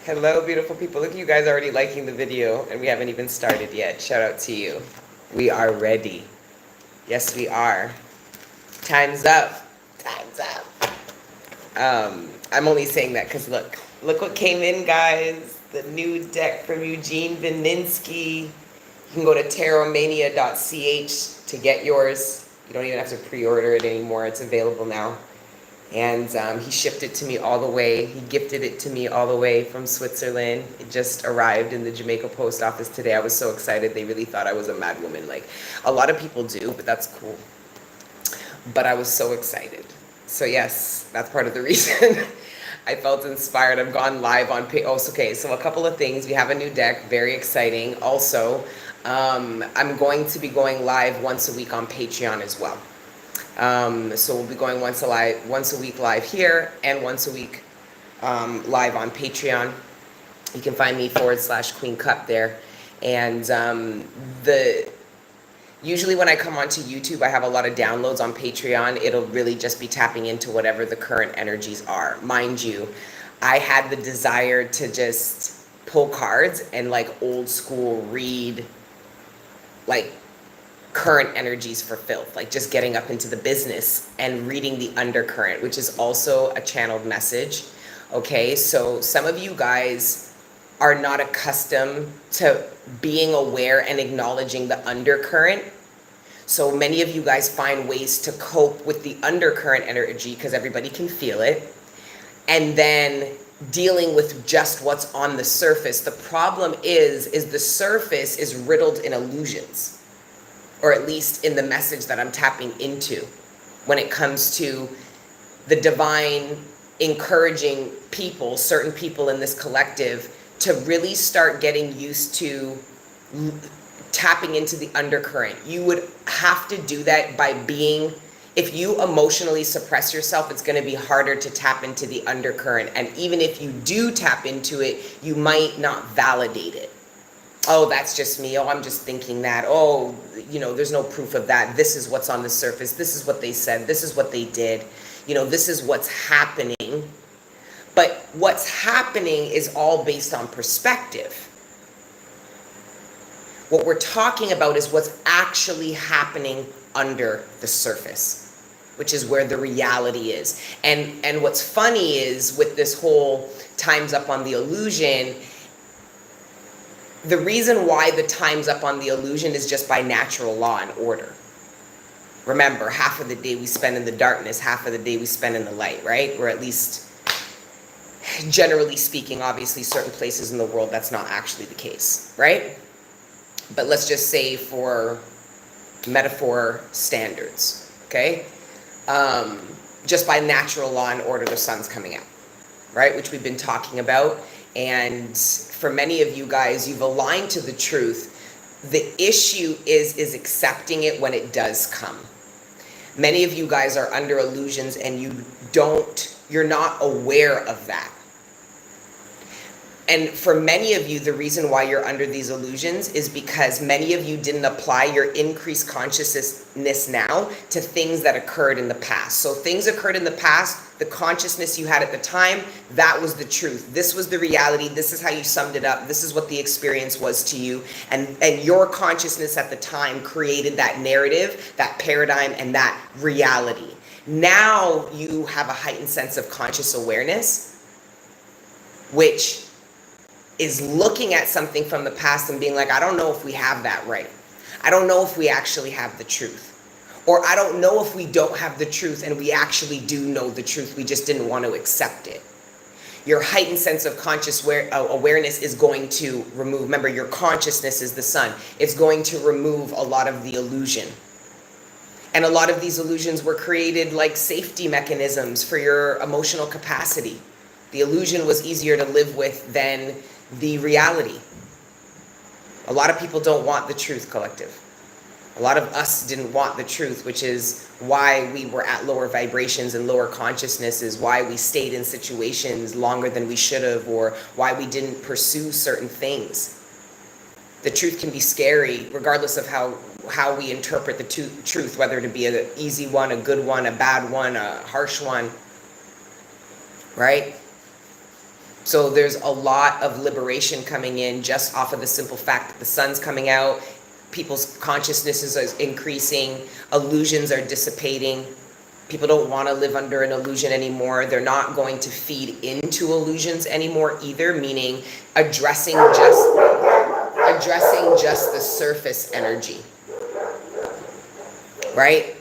Hello, beautiful people. Look at you guys already liking the video, and we haven't even started yet. Shout out to you. We are ready. Yes, we are. Time's up. Time's up. I'm only saying that because look what came in, guys. The new deck from Eugene Vininsky. You can go to tarotmania.ch to get yours. You don't even have to pre-order it anymore. It's available now. And he shipped it to me all the way. He gifted it to me all the way from Switzerland. It just arrived in the Jamaica post office today. I was so excited. They really thought I was a mad woman. Like, a lot of people do, but that's cool. But I was so excited. So yes, that's part of the reason I felt inspired. I've gone live on okay, so a couple of things. We have a new deck, very exciting. Also, I'm going to be going live once a week on Patreon as well. So we'll be going once a week live here, and once a week live on Patreon. You can find me /Queen Cup there. And usually when I come onto YouTube, I have a lot of downloads. On Patreon, it'll really just be tapping into whatever the current energies are. Mind you, I had the desire to just pull cards and like old school read like current energies for filth, like just getting up into the business and reading the undercurrent, which is also a channeled message. Okay, so some of you guys are not accustomed to being aware and acknowledging the undercurrent. So many of you guys find ways to cope with the undercurrent energy because everybody can feel it, and then dealing with just what's on the surface. The problem is the surface is riddled in illusions, or at least in the message that I'm tapping into when it comes to the divine encouraging people, certain people in this collective, to really start getting used to tapping into the undercurrent. You would have to do that by being, if you emotionally suppress yourself, it's going to be harder to tap into the undercurrent. And even if you do tap into it, you might not validate it. Oh, that's just me. Oh, I'm just thinking that. Oh, you know, there's no proof of that. This is what's on the surface. This is what they said. This is what they did. You know, this is what's happening. But what's happening is all based on perspective. What we're talking about is what's actually happening under the surface, which is where the reality is. And what's funny is with this whole time's up on the illusion, the reason why the time's up on the illusion is just by natural law and order. Remember, half of the day we spend in the darkness, half of the day we spend in the light, right? Or at least, generally speaking, obviously certain places in the world that's not actually the case, right? But let's just say for metaphor standards, okay? Just by natural law and order, the sun's coming out, right? Which we've been talking about. And for many of you guys, you've aligned to the truth. The issue is accepting it when it does come. Many of you guys are under illusions and you're not aware of that. And for many of you, the reason why you're under these illusions is because many of you didn't apply your increased consciousness now to things that occurred in the past. So things occurred in the past, the consciousness you had at the time, that was the truth. This was the reality. This is how you summed it up. This is what the experience was to you. And your consciousness at the time created that narrative, that paradigm, and that reality. Now you have a heightened sense of conscious awareness, which is looking at something from the past and being like, I don't know if we have that right. I don't know if we actually have the truth. Or I don't know if we don't have the truth and we actually do know the truth. We just didn't want to accept it. Your heightened sense of conscious awareness is going to remove, remember, your consciousness is the sun. It's going to remove a lot of the illusion. And a lot of these illusions were created like safety mechanisms for your emotional capacity. The illusion was easier to live with than the reality. A lot of people don't want the truth, collective. A lot of us didn't want the truth, which is why we were at lower vibrations and lower consciousnesses, why we stayed in situations longer than we should have, or why we didn't pursue certain things. The truth can be scary, regardless of how we interpret the truth, whether it be an easy one, a good one, a bad one, a harsh one, right? So there's a lot of liberation coming in just off of the simple fact that the sun's coming out, people's consciousnesses are increasing, illusions are dissipating. People don't want to live under an illusion anymore. They're not going to feed into illusions anymore either, meaning addressing just the surface energy. Right?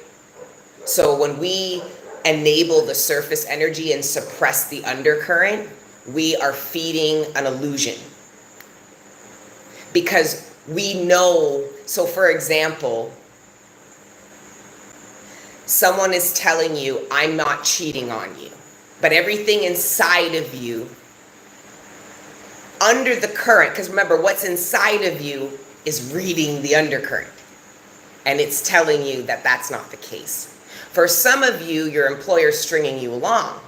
So when we enable the surface energy and suppress the undercurrent, we are feeding an illusion. Because we know, so for example, someone is telling you, I'm not cheating on you. But everything inside of you, under the current, because remember, what's inside of you is reading the undercurrent. And it's telling you that that's not the case. For some of you, your employer's stringing you along,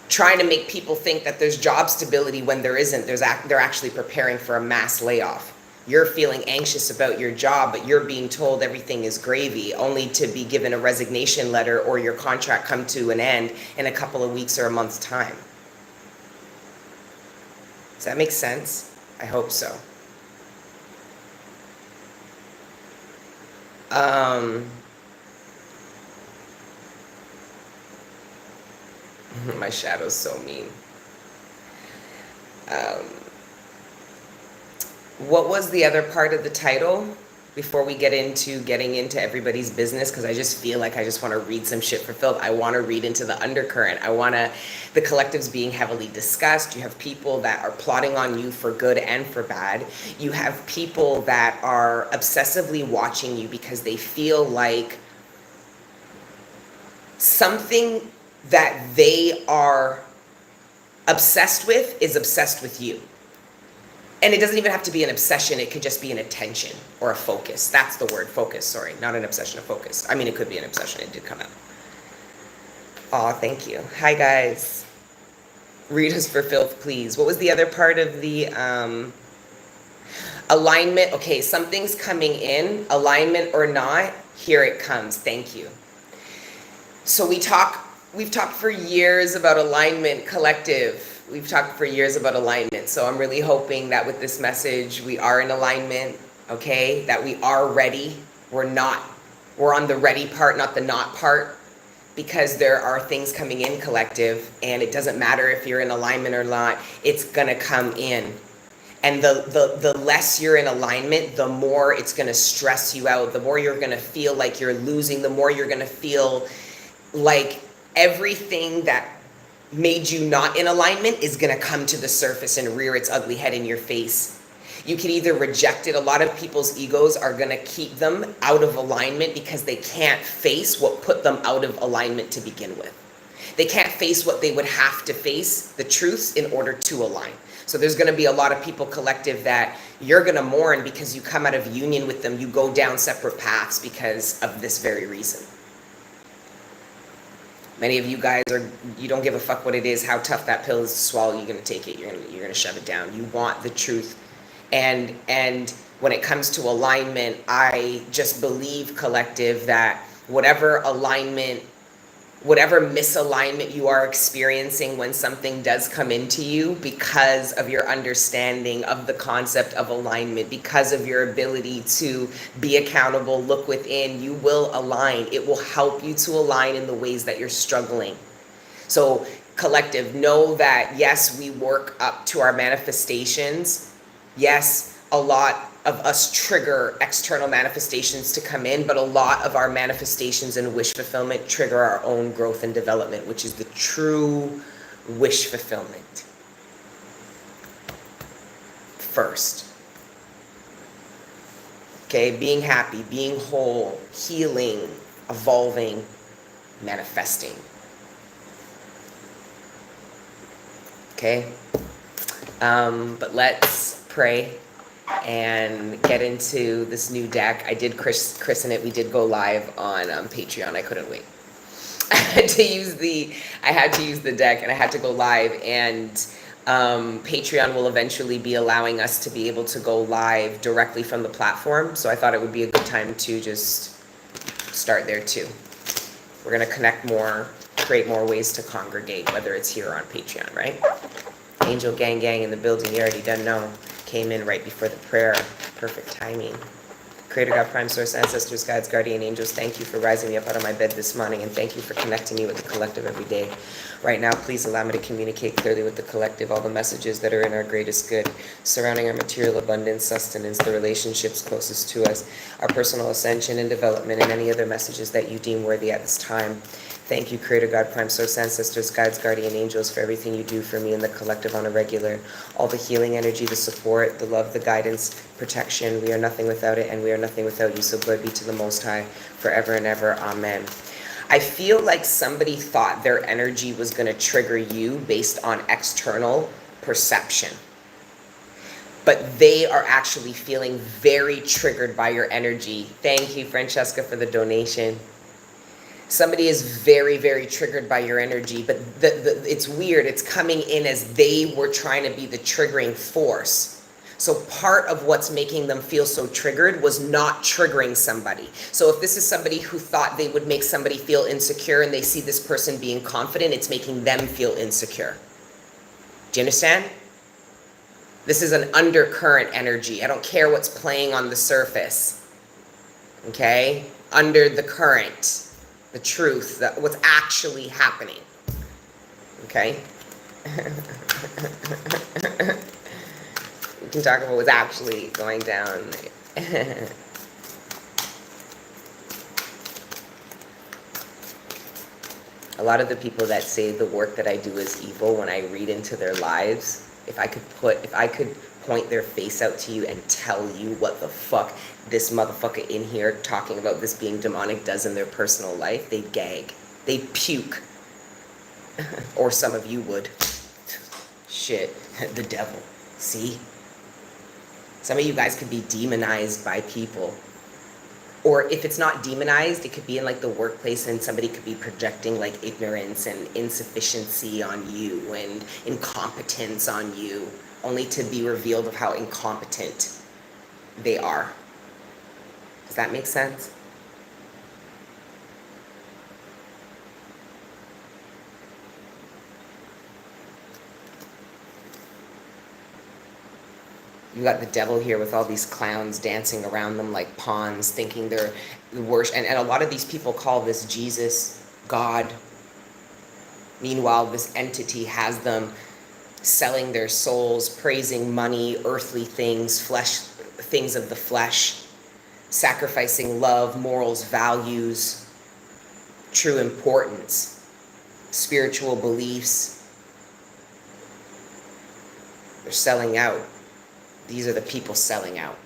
trying to make people think that there's job stability when there isn't. They're actually preparing for a mass layoff. You're feeling anxious about your job, but you're being told everything is gravy, only to be given a resignation letter or your contract come to an end in a couple of weeks or a month's time. Does that make sense? I hope so. My shadow's so mean. What was the other part of the title before we get into getting into everybody's business? Because I just feel like I just want to read some shit fulfilled. I want to read into the undercurrent. The collective's being heavily discussed. You have people that are plotting on you for good and for bad. You have people that are obsessively watching you because they feel like something that they are obsessed with is obsessed with you. And it doesn't even have to be an obsession. It could just be an attention or a focus. That's the word, focus. Sorry, not an obsession, a focus. I mean, it could be an obsession. It did come out. Oh, thank you. Hi, guys. Read us for filth, please. What was the other part of the alignment? Okay, something's coming in, alignment or not. Here it comes. Thank you. So we've talked for years about alignment, collective. We've talked for years about alignment. So I'm really hoping that with this message, we are in alignment, okay? That we are ready. We're on the ready part, not the not part, because there are things coming in, collective, and it doesn't matter if you're in alignment or not, it's gonna come in. And the less you're in alignment, the more it's gonna stress you out, the more you're gonna feel like you're losing, the more you're gonna feel like everything that made you not in alignment is going to come to the surface and rear its ugly head in your face. You can either reject it. A lot of people's egos are going to keep them out of alignment because they can't face what put them out of alignment to begin with. They can't face what they would have to face, the truths, in order to align. So there's going to be a lot of people, collective, that you're going to mourn because you come out of union with them. You go down separate paths because of this very reason. Many of you guys you don't give a fuck what it is, how tough that pill is to swallow. You're going to take it. You're going to shove it down. You want the truth. And when it comes to alignment, I just believe, collective, that whatever alignment, whatever misalignment you are experiencing when something does come into you, because of your understanding of the concept of alignment, because of your ability to be accountable, look within, you will align. It will help you to align in the ways that you're struggling. So collective, know that yes, we work up to our manifestations. Yes, a lot of us trigger external manifestations to come in, but a lot of our manifestations and wish fulfillment trigger our own growth and development, which is the true wish fulfillment first. Okay, being happy, being whole, healing, evolving, manifesting. Okay, but let's pray and get into this new deck. I did christen it. We did go live on Patreon. I couldn't wait. I had to use the deck, and I had to go live, and Patreon will eventually be allowing us to be able to go live directly from the platform. So I thought it would be a good time to just start there too. We're going to connect more, create more ways to congregate, whether it's here or on Patreon, right? Angel gang in the building, you already done know. Came in right before the prayer. Perfect timing. Creator God, Prime Source, Ancestors, Guides, Guardian Angels, thank you for rising me up out of my bed this morning, and thank you for connecting me with the collective every day. Right now, please allow me to communicate clearly with the collective all the messages that are in our greatest good, surrounding our material abundance, sustenance, the relationships closest to us, our personal ascension and development, and any other messages that you deem worthy at this time. Thank you, Creator God, Prime Source, Ancestors, Guides, Guardian Angels, for everything you do for me and the collective on a regular. All the healing energy, the support, the love, the guidance, protection. We are nothing without it, and we are nothing without you. So glory be to the Most High, forever and ever. Amen. I feel like somebody thought their energy was going to trigger you based on external perception. But they are actually feeling very triggered by your energy. Thank you, Francesca, for the donation. Somebody is very, very triggered by your energy, but it's weird. It's coming in as they were trying to be the triggering force. So part of what's making them feel so triggered was not triggering somebody. So if this is somebody who thought they would make somebody feel insecure and they see this person being confident, it's making them feel insecure. Do you understand? This is an undercurrent energy. I don't care what's playing on the surface. Okay? Under the current. The truth, what's actually happening. Okay? We can talk about what's actually going down. A lot of the people that say the work that I do is evil, when I read into their lives, if I could point their face out to you and tell you what the fuck this motherfucker in here talking about this being demonic does in their personal life, they'd gag. They'd puke. Or some of you would. Shit. The devil. See? Some of you guys could be demonized by people. Or if it's not demonized, it could be in like the workplace and somebody could be projecting like ignorance and insufficiency on you and incompetence on you, only to be revealed of how incompetent they are. Does that make sense? You got the devil here with all these clowns dancing around them like pawns, thinking they're the worst. And a lot of these people call this Jesus, God. Meanwhile, this entity has them selling their souls, praising money, earthly things, things of the flesh, sacrificing love, morals, values, true importance, spiritual beliefs. They're selling out. These are the people selling out.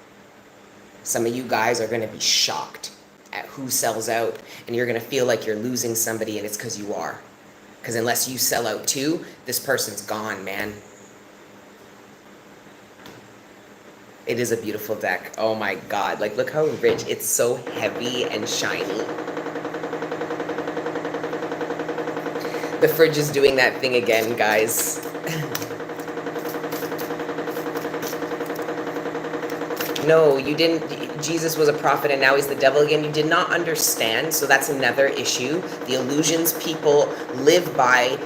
Some of you guys are going to be shocked at who sells out, and you're going to feel like you're losing somebody, and it's because you are. Because unless you sell out too, this person's gone, man. It is a beautiful deck. Oh my God. Like, look how rich. It's so heavy and shiny. The fridge is doing that thing again, guys. No, you didn't. Jesus was a prophet and now he's the devil again. You did not understand. So that's another issue. The illusions people live by,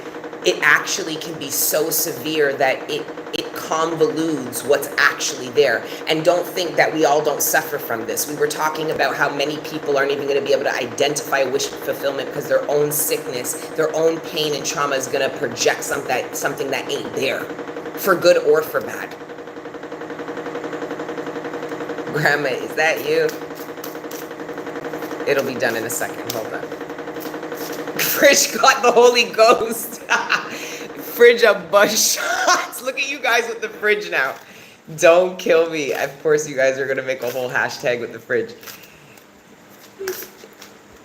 it actually can be so severe that it convolutes what's actually there. And don't think that we all don't suffer from this. We were talking about how many people aren't even going to be able to identify wish fulfillment because their own sickness, their own pain and trauma is going to project something that ain't there, for good or for bad. Grandma, is that you? It'll be done in a second. Hold on. Fridge got the Holy Ghost. Fridge a bus shots. Look at you guys with the fridge now. Don't kill me. Of course you guys are going to make a whole hashtag with the fridge.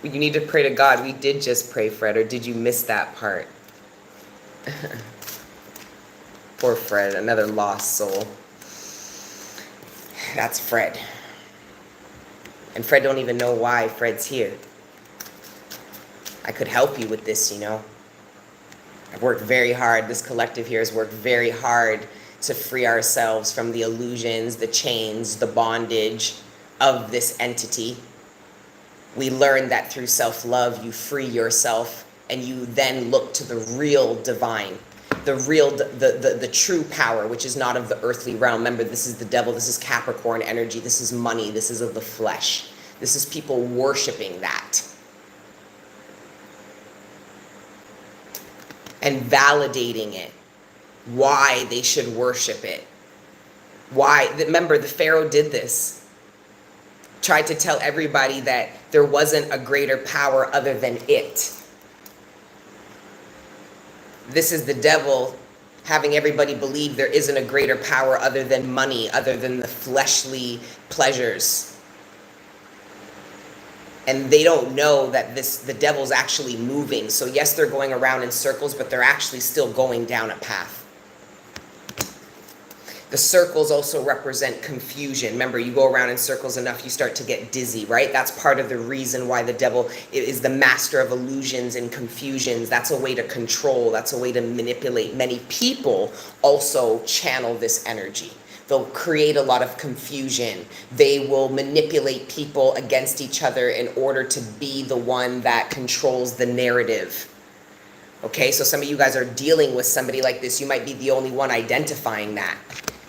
You need to pray to God. We did just pray, Fred, or did you miss that part? Poor Fred, another lost soul. That's Fred. And Fred don't even know why Fred's here. I could help you with this, you know. I've worked very hard. This collective here has worked very hard to free ourselves from the illusions, the chains, the bondage of this entity. We learned that through self-love, you free yourself and you then look to the real divine. the real, the true power, which is not of the earthly realm. Remember, this is the devil, this is Capricorn energy, this is money, this is of the flesh. This is people worshiping that. And validating it. Why they should worship it. Why? Remember, the Pharaoh did this. Tried to tell everybody that there wasn't a greater power other than it. This is the devil having everybody believe there isn't a greater power other than money, other than the fleshly pleasures. And they don't know that the devil's actually moving. So yes, they're going around in circles, but they're actually still going down a path. The circles also represent confusion. Remember, you go around in circles enough, you start to get dizzy, right? That's part of the reason why the devil is the master of illusions and confusions. That's a way to control. That's a way to manipulate. Many people also channel this energy. They'll create a lot of confusion. They will manipulate people against each other in order to be the one that controls the narrative. Okay, so some of you guys are dealing with somebody like this. You might be the only one identifying that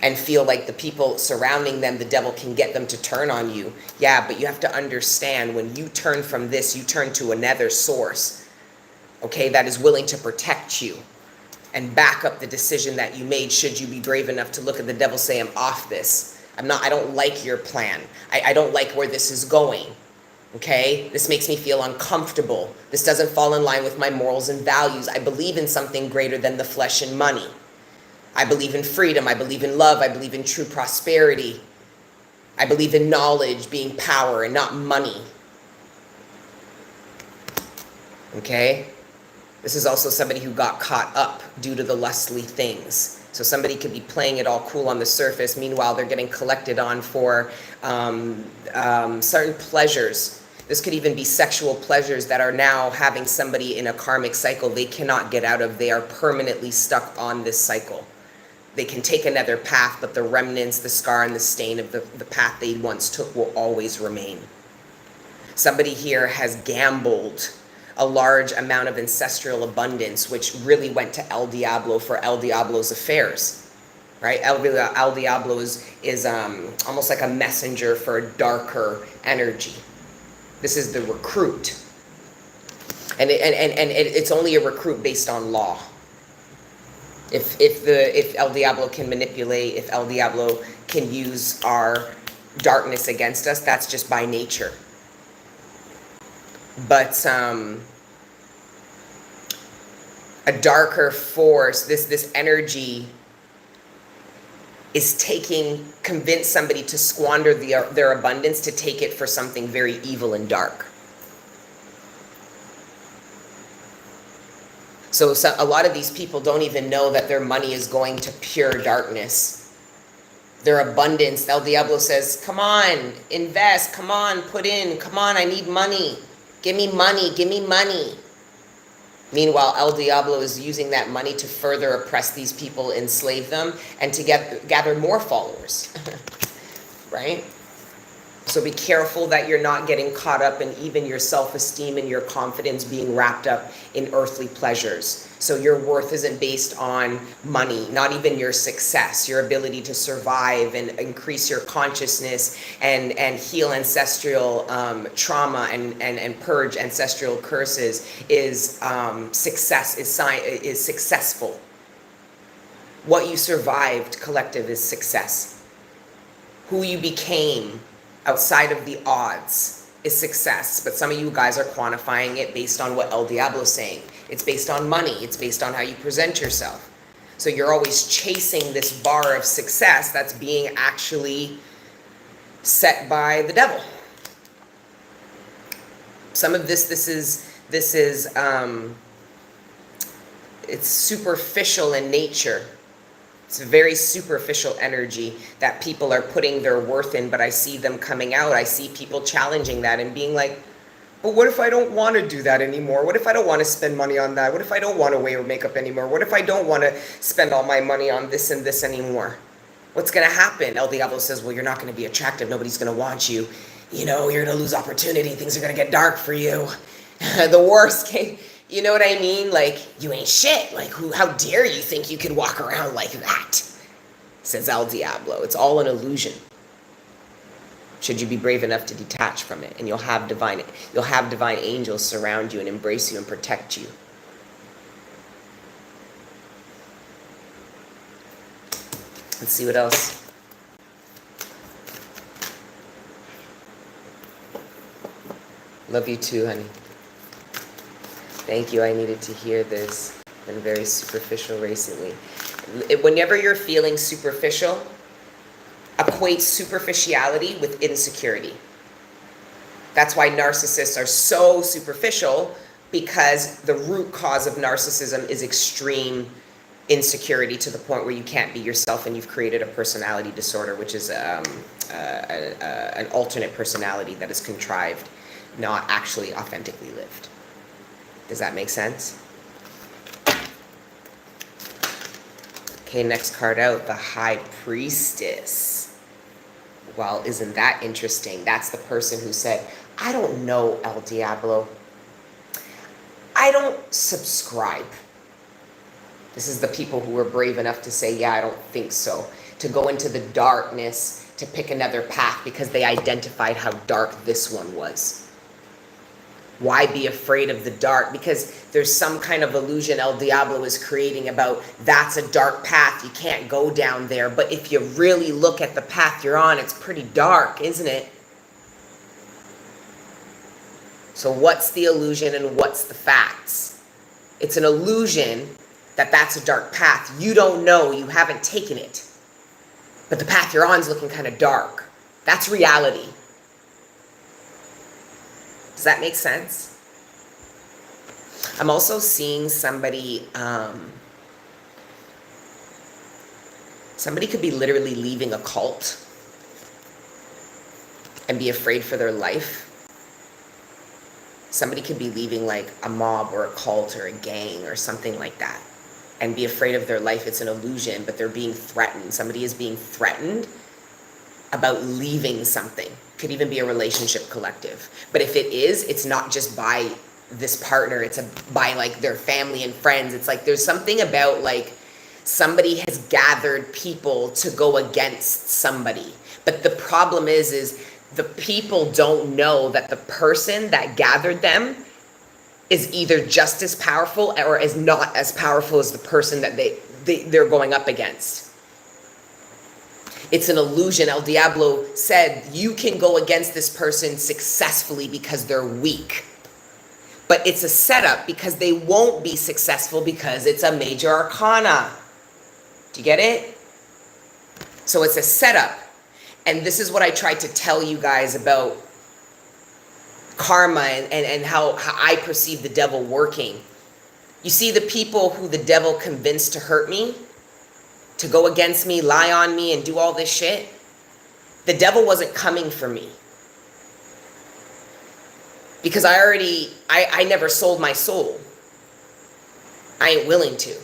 and feel like the people surrounding them, the devil can get them to turn on you. Yeah, but you have to understand, when you turn from this, you turn to another source, okay, that is willing to protect you and back up the decision that you made, should you be brave enough to look at the devil, say, I'm off this. I don't like your plan. I don't like where this is going. Okay, this makes me feel uncomfortable. This doesn't fall in line with my morals and values. I believe in something greater than the flesh and money. I believe in freedom. I believe in love. I believe in true prosperity. I believe in knowledge being power and not money. Okay, this is also somebody who got caught up due to the lustly things. So somebody could be playing it all cool on the surface. Meanwhile, they're getting collected on for certain pleasures. This could even be sexual pleasures that are now having somebody in a karmic cycle they cannot get out of. They are permanently stuck on this cycle. They can take another path, but the remnants, the scar, and the stain of the path they once took will always remain. Somebody here has gambled a large amount of ancestral abundance, which really went to El Diablo for El Diablo's affairs. Right? El Diablo is almost like a messenger for a darker energy. This is the recruit. And it's only a recruit based on law. If El Diablo can manipulate, if El Diablo can use our darkness against us, that's just by nature. But a darker force, this energy is convince somebody to squander their abundance, to take it for something very evil and dark. So a lot of these people don't even know that their money is going to pure darkness. Their abundance, El Diablo says, come on, invest, come on, put in, come on, I need money. Give me money, give me money. Meanwhile, El Diablo is using that money to further oppress these people, enslave them, and to gather more followers, right? So be careful that you're not getting caught up in even your self-esteem and your confidence being wrapped up in earthly pleasures. So your worth isn't based on money, not even your success. Your ability to survive and increase your consciousness and heal ancestral trauma and purge ancestral curses is successful. What you survived, collective, is success. Who you became outside of the odds is success. But some of you guys are quantifying it based on what El Diablo is saying. It's based on money. It's based on how you present yourself. So you're always chasing this bar of success that's being actually set by the devil. Some of this is it's superficial in nature. It's a very superficial energy that people are putting their worth in, but I see them coming out. I see people challenging that and being like, but what if I don't want to do that anymore? What if I don't want to spend money on that? What if I don't want to wear makeup anymore? What if I don't want to spend all my money on this and this anymore? What's going to happen? El Diablo says, well, you're not going to be attractive. Nobody's going to want you. You know, you're going to lose opportunity. Things are going to get dark for you. The worst case, You know what I mean? Like, you ain't shit. Like, how dare you think you can walk around like that? Says El Diablo. It's all an illusion. Should you be brave enough to detach from it, and you'll have divine angels surround you and embrace you and protect you. Let's see what else. Love you too, honey. Thank you. I needed to hear this. Been very superficial recently. Whenever you're feeling superficial, equate superficiality with insecurity. That's why narcissists are so superficial, because the root cause of narcissism is extreme insecurity to the point where you can't be yourself, and you've created a personality disorder, which is an alternate personality that is contrived, not actually authentically lived. Does that make sense? Okay, next card out, the High Priestess. Well, isn't that interesting? That's the person who said, I don't know, El Diablo. I don't subscribe. This is the people who were brave enough to say, yeah, I don't think so. To go into the darkness, to pick another path because they identified how dark this one was. Why be afraid of the dark? Because there's some kind of illusion El Diablo is creating about that's a dark path. You can't go down there. But if you really look at the path you're on, it's pretty dark, isn't it? So what's the illusion and what's the facts? It's an illusion that that's a dark path. You don't know. You haven't taken it. But the path you're on is looking kind of dark. That's reality. Does that make sense? I'm also seeing somebody, somebody could be literally leaving a cult and be afraid for their life. Somebody could be leaving like a mob or a cult or a gang or something like that and be afraid of their life. It's an illusion, but they're being threatened. Somebody is being threatened about leaving something. Could even be a relationship collective. But if it is, it's not just by this partner, it's by like their family and friends. It's like there's something about like somebody has gathered people to go against somebody. But the problem is the people don't know that the person that gathered them is either just as powerful or is not as powerful as the person that they're going up against. It's an illusion. El Diablo said you can go against this person successfully because they're weak. But it's a setup because they won't be successful because it's a major arcana. Do you get it? So it's a setup. And this is what I tried to tell you guys about karma and how I perceive the devil working. You see the people who the devil convinced to hurt me, to go against me, lie on me, and do all this shit. The devil wasn't coming for me. Because I never sold my soul. I ain't willing to.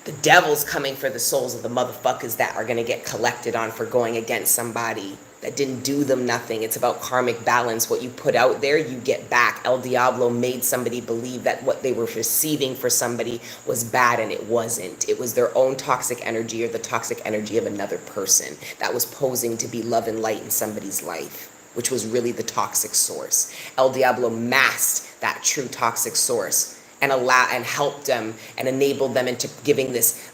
The devil's coming for the souls of the motherfuckers that are going to get collected on for going against somebody that didn't do them nothing. It's about karmic balance. What you put out there, you get back. El Diablo made somebody believe that what they were receiving for somebody was bad, and it wasn't. It was their own toxic energy or the toxic energy of another person that was posing to be love and light in somebody's life, which was really the toxic source. El Diablo masked that true toxic source and helped them and enabled them into giving this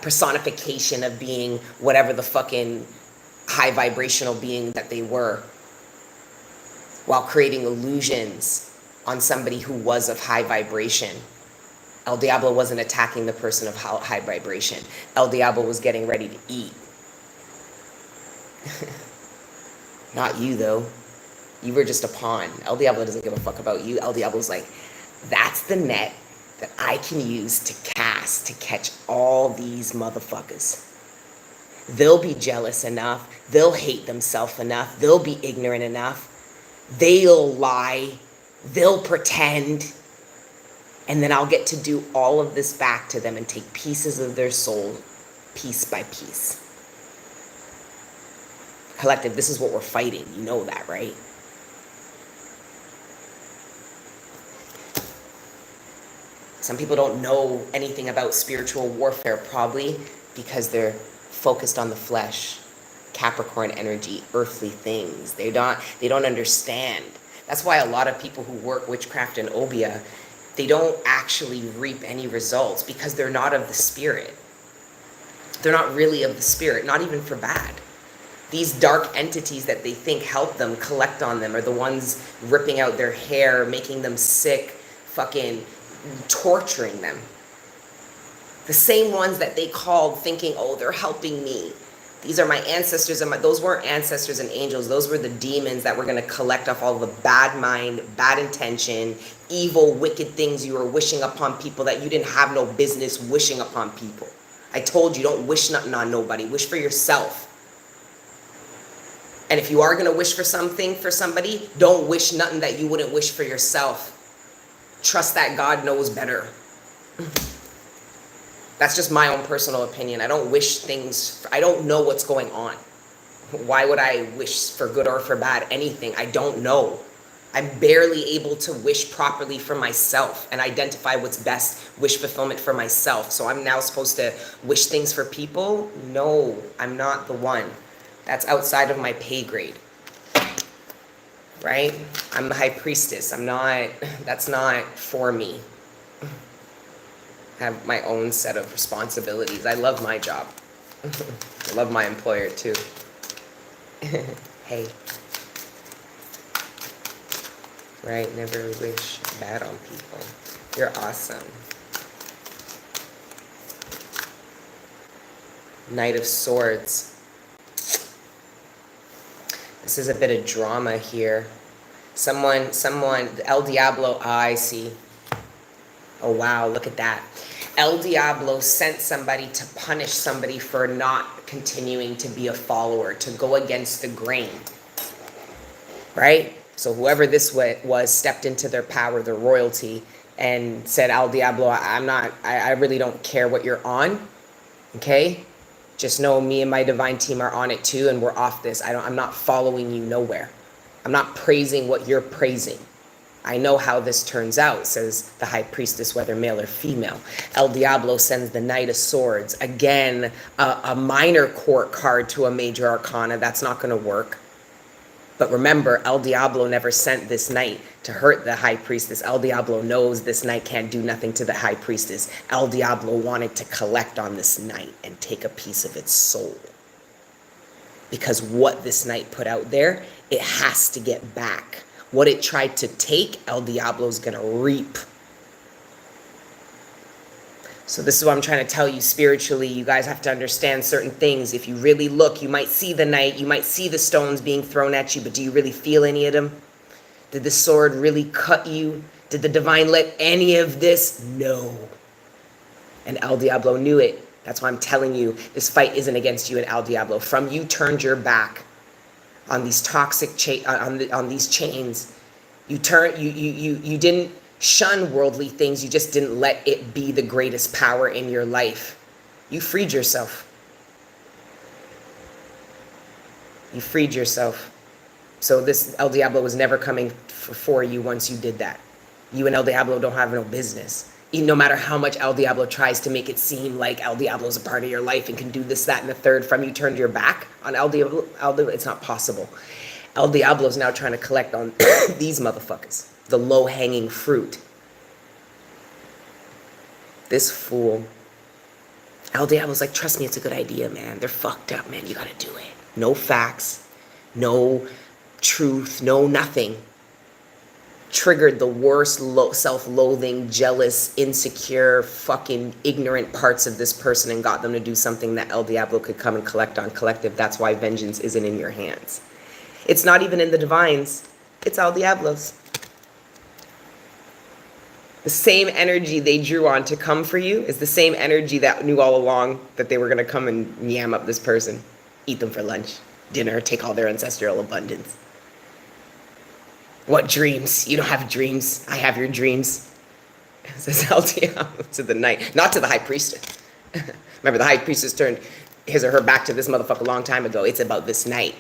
personification of being whatever the fucking high vibrational being that they were, while creating illusions on somebody who was of high vibration. El Diablo wasn't attacking the person of high vibration. El Diablo was getting ready to eat. Not you, though. You were just a pawn. El Diablo doesn't give a fuck about you. El Diablo's like, that's the net that I can use to cast to catch all these motherfuckers. They'll be jealous enough. They'll hate themselves enough. They'll be ignorant enough. They'll lie. They'll pretend. And then I'll get to do all of this back to them and take pieces of their soul, piece by piece. Collective, this is what we're fighting. You know that, right? Some people don't know anything about spiritual warfare, probably because they're focused on the flesh, Capricorn energy, earthly things. They don't understand. That's why a lot of people who work witchcraft and obia, they don't actually reap any results because they're not of the spirit. They're not really of the spirit, not even for bad. These dark entities that they think help them, collect on them, are the ones ripping out their hair, making them sick, fucking torturing them. The same ones that they called thinking, oh, they're helping me. These are my ancestors, and those weren't ancestors and angels. Those were the demons that were going to collect off all the bad mind, bad intention, evil, wicked things you were wishing upon people that you didn't have no business wishing upon people. I told you, don't wish nothing on nobody. Wish for yourself. And if you are going to wish for something for somebody, don't wish nothing that you wouldn't wish for yourself. Trust that God knows better. That's just my own personal opinion. I don't wish things, I don't know what's going on. Why would I wish for good or for bad anything? I don't know. I'm barely able to wish properly for myself and identify what's best, wish fulfillment for myself. So I'm now supposed to wish things for people? No, I'm not the one. That's outside of my pay grade. Right? I'm the high priestess. That's not for me. I have my own set of responsibilities. I love my job. I love my employer too. Hey. Right? Never wish bad on people. You're awesome. Knight of Swords. This is a bit of drama here. Someone, El Diablo, I see. Oh wow, look at that. El Diablo sent somebody to punish somebody for not continuing to be a follower, to go against the grain. Right? So whoever this was stepped into their power, their royalty, and said, El Diablo, I really don't care what you're on. Okay? Just know me and my divine team are on it too, and we're off this. I'm not following you nowhere. I'm not praising what you're praising. I know how this turns out, says the high priestess, whether male or female. El Diablo sends the Knight of Swords. Again, a minor court card to a major arcana. That's not going to work. But remember, El Diablo never sent this knight to hurt the high priestess. El Diablo knows this knight can't do nothing to the high priestess. El Diablo wanted to collect on this knight and take a piece of its soul. Because what this knight put out there, it has to get back. What it tried to take, El Diablo's gonna reap. So this is what I'm trying to tell you spiritually. You guys have to understand certain things. If you really look, you might see the knight, you might see the stones being thrown at you, but do you really feel any of them? Did the sword really cut you? Did the divine let any of this? No. And El Diablo knew it. That's why I'm telling you, this fight isn't against you and El Diablo. From you turned your back on these toxic on these chains. You didn't shun worldly things, you just didn't let it be the greatest power in your life. You freed yourself. You freed yourself. So this El Diablo was never coming for you once you did that. You and El Diablo don't have no business. No matter how much El Diablo tries to make it seem like El Diablo is a part of your life and can do this, that, and the third, from you turned your back on El Diablo, it's not possible. El Diablo is now trying to collect on these motherfuckers, the low-hanging fruit. This fool. El Diablo's like, trust me, it's a good idea, man. They're fucked up, man. You gotta do it. No facts, no truth, no nothing. Triggered the worst self-loathing, jealous, insecure, fucking ignorant parts of this person and got them to do something that El Diablo could come and collect on collective. That's why vengeance isn't in your hands. It's not even in the divines. It's El Diablo's. The same energy they drew on to come for you is the same energy that knew all along that they were going to come and yam up this person. Eat them for lunch, dinner, take all their ancestral abundance. What dreams? You don't have dreams. I have your dreams. Says El Diablo to the knight, not to the high priestess. Remember, the high priestess turned his or her back to this motherfucker a long time ago. It's about this knight.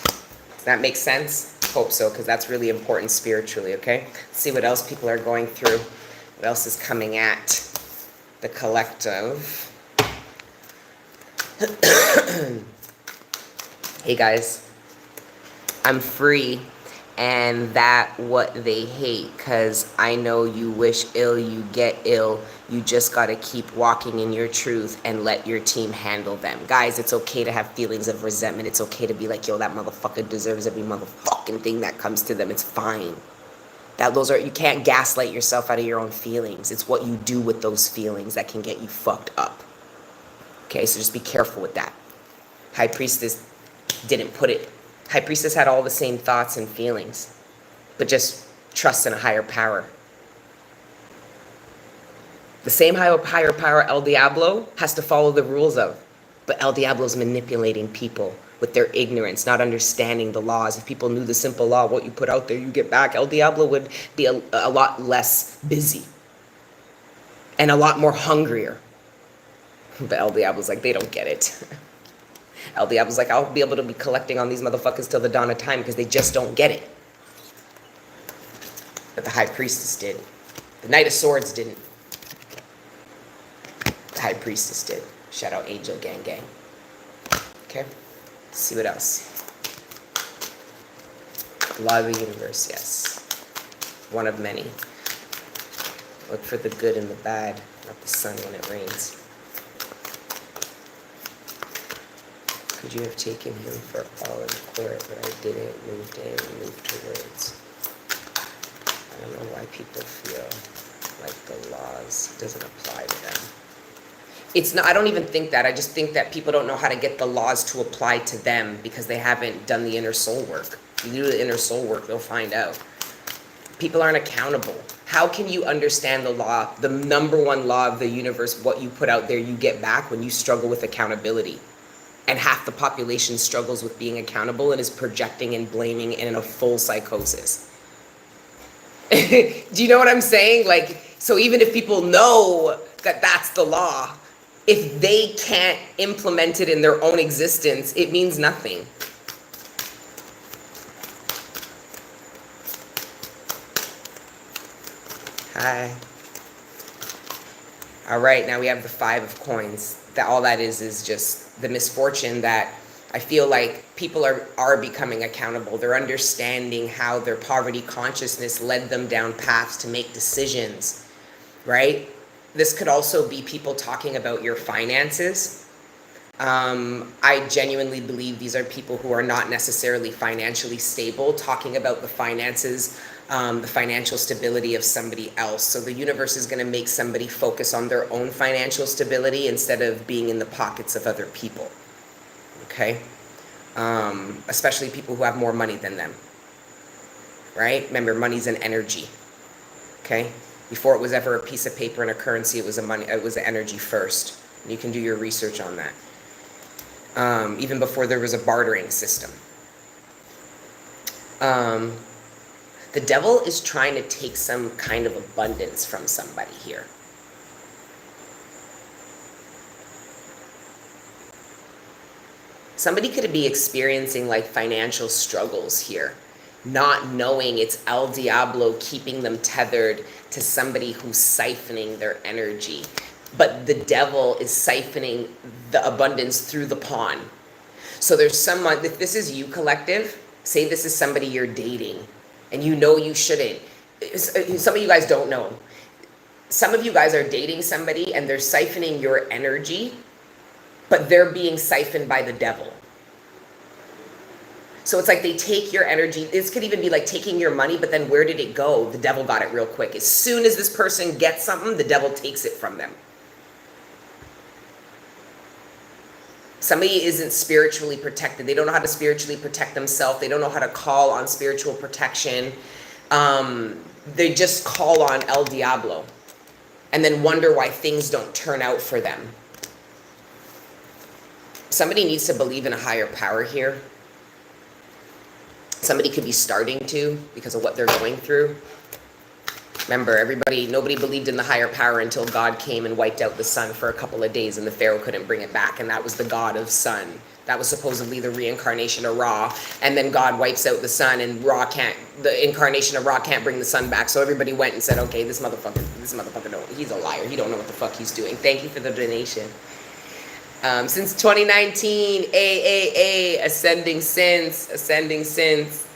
Does that make sense? Hope so, because that's really important spiritually, okay? Let's see what else people are going through. What else is coming at the collective? Hey guys, I'm free, and that what they hate, cause I know you wish ill, you get ill. You just gotta keep walking in your truth and let your team handle them. Guys, it's okay to have feelings of resentment. It's okay to be like, yo, that motherfucker deserves every motherfucking thing that comes to them. It's fine. You can't gaslight yourself out of your own feelings. It's what you do with those feelings that can get you fucked up. Okay, so just be careful with that. High Priestess didn't put it. High Priestess had all the same thoughts and feelings, but just trust in a higher power. The same higher power El Diablo has to follow the rules of, but El Diablo's manipulating people with their ignorance, not understanding the laws. If people knew the simple law, what you put out there, you get back. El Diablo would be a lot less busy and a lot more hungrier. But El Diablo's like, they don't get it. El Diablo's like, I'll be able to be collecting on these motherfuckers till the dawn of time because they just don't get it. But the High Priestess did. The Knight of Swords didn't. The High Priestess did. Shout out Angel Gang Gang. Okay, let's see what else. Law of the universe, yes. One of many. Look for the good and the bad, not the sun when it rains. Could you have taken him for all in court, but I didn't, moved in, moved towards. I don't know why people feel like the laws doesn't apply to them. It's not, I don't even think that. I just think that people don't know how to get the laws to apply to them because they haven't done the inner soul work. If you do the inner soul work, they'll find out. People aren't accountable. How can you understand the law, the number one law of the universe, what you put out there, you get back when you struggle with accountability? And half the population struggles with being accountable and is projecting and blaming and in a full psychosis. Do you know what I'm saying? Like, so even if people know that that's the law, if they can't implement it in their own existence, it means nothing. Hi. All right, now we have the 5 of coins. That all that is just the misfortune that I feel like people are becoming accountable. They're understanding how their poverty consciousness led them down paths to make decisions, right? This could also be people talking about your finances. I genuinely believe these are people who are not necessarily financially stable, talking about the finances, the financial stability of somebody else. So the universe is going to make somebody focus on their own financial stability instead of being in the pockets of other people. Okay? Especially people who have more money than them. Right? Remember, money's an energy. Okay? Before it was ever a piece of paper and a currency, it was an energy first. And you can do your research on that. Even before there was a bartering system. The devil is trying to take some kind of abundance from somebody here. Somebody could be experiencing like financial struggles here, not knowing it's El Diablo keeping them tethered to somebody who's siphoning their energy. But the devil is siphoning the abundance through the pawn. So there's someone, if this is you collective, say this is somebody you're dating, and you know you shouldn't. Some of you guys don't know. Some of you guys are dating somebody and they're siphoning your energy, but they're being siphoned by the devil. So it's like they take your energy. This could even be like taking your money, but then where did it go? The devil got it real quick. As soon as this person gets something, the devil takes it from them. Somebody isn't spiritually protected. They don't know how to spiritually protect themselves. They don't know how to call on spiritual protection. They just call on El Diablo and then wonder why things don't turn out for them. Somebody needs to believe in a higher power here. Somebody could be starting to because of what they're going through. Remember, nobody believed in the higher power until God came and wiped out the sun for a couple of days, and the Pharaoh couldn't bring it back, and that was the god of sun. That was supposedly the reincarnation of Ra, and then God wipes out the sun, and the incarnation of Ra can't bring the sun back. So everybody went and said, okay, this motherfucker he's a liar. He don't know what the fuck he's doing. Thank you for the donation. Since 2019, ascending since.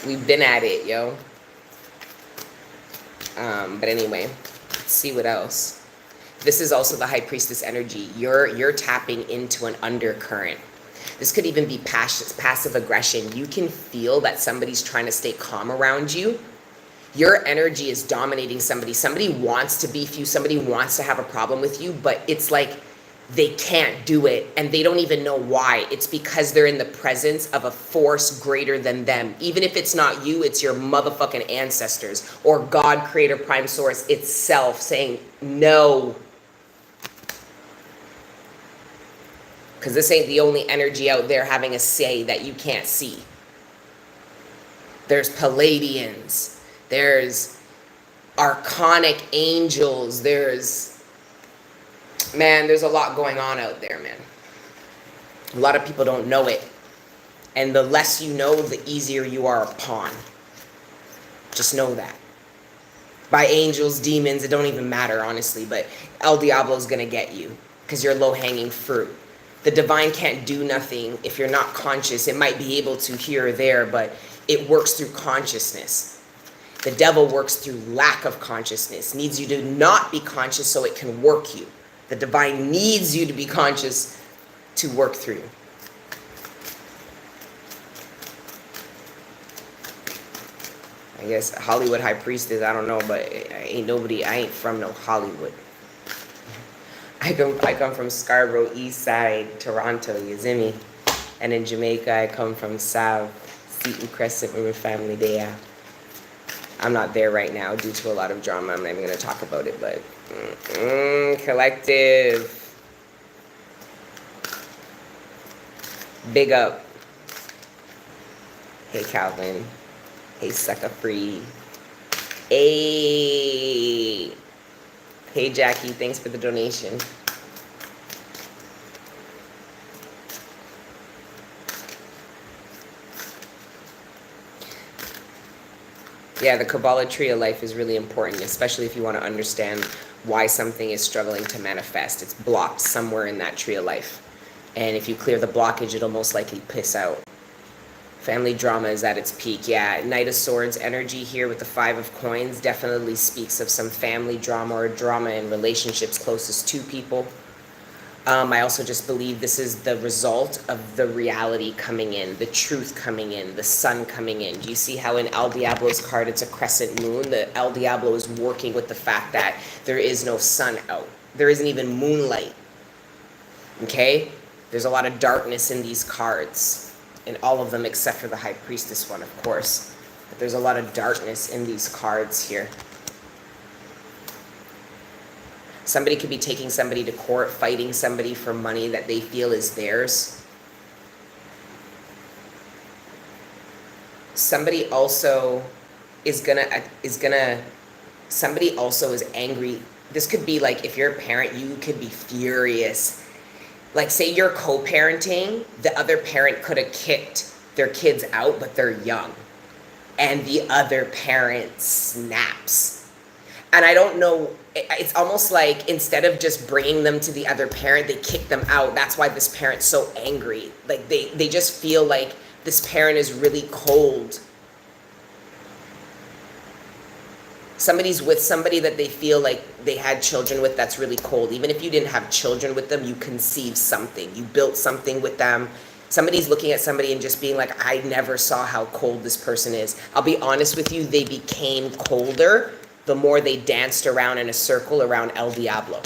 We've been at it, yo. But anyway, let's see what else. This is also the high priestess energy. You're tapping into an undercurrent. This could even be passive aggression. You can feel that somebody's trying to stay calm around you. Your energy is dominating somebody. Somebody wants to beef you. Somebody wants to have a problem with you, but it's like they can't do it, and they don't even know why. It's because they're in the presence of a force greater than them. Even if it's not you, it's your motherfucking ancestors or God, creator, prime source itself saying no. Because this ain't the only energy out there having a say that you can't see. There's Palladians. There's archonic angels. There's a lot going on out there, man. A lot of people don't know it. And the less you know, the easier you are a pawn. Just know that. By angels, demons, it don't even matter, honestly. But El Diablo's going to get you because you're low-hanging fruit. The divine can't do nothing if you're not conscious. It might be able to here or there, but it works through consciousness. The devil works through lack of consciousness. Needs you to not be conscious so it can work you. The divine needs you to be conscious to work through. I guess Hollywood high priestess, I don't know, but I ain't from no Hollywood. I come from Scarborough, East Side, Toronto, you see me? And in Jamaica, I come from South, Seton Crescent, where my family there. I'm not there right now due to a lot of drama. I'm not even going to talk about it, but collective. Big up. Hey, Calvin. Hey, Sucker Free. Hey. Hey, Jackie. Thanks for the donation. Yeah, the Kabbalah tree of life is really important, especially if you want to understand why something is struggling to manifest. It's blocked somewhere in that tree of life. And if you clear the blockage, it'll most likely piss out. Family drama is at its peak. Yeah, Knight of Swords energy here with the Five of Coins definitely speaks of some family drama or drama in relationships closest to people. I also just believe this is the result of the reality coming in, the truth coming in, the sun coming in. Do you see how in El Diablo's card it's a crescent moon? The El Diablo is working with the fact that there is no sun out. There isn't even moonlight. Okay? There's a lot of darkness in these cards. In all of them except for the High Priestess one, of course. But there's a lot of darkness in these cards here. Somebody could be taking somebody to court, fighting somebody for money that they feel is theirs. Somebody also is somebody also is angry. This could be like if you're a parent, you could be furious. Like say you're co-parenting, the other parent could have kicked their kids out, but they're young. And the other parent snaps. And I don't know, it's almost like instead of just bringing them to the other parent, they kick them out. That's why this parent's so angry. Like they just feel like this parent is really cold. Somebody's with somebody that they feel like they had children with that's really cold. Even if you didn't have children with them, you conceived something. You built something with them. Somebody's looking at somebody and just being like, I never saw how cold this person is. I'll be honest with you, they became colder the more they danced around in a circle around El Diablo.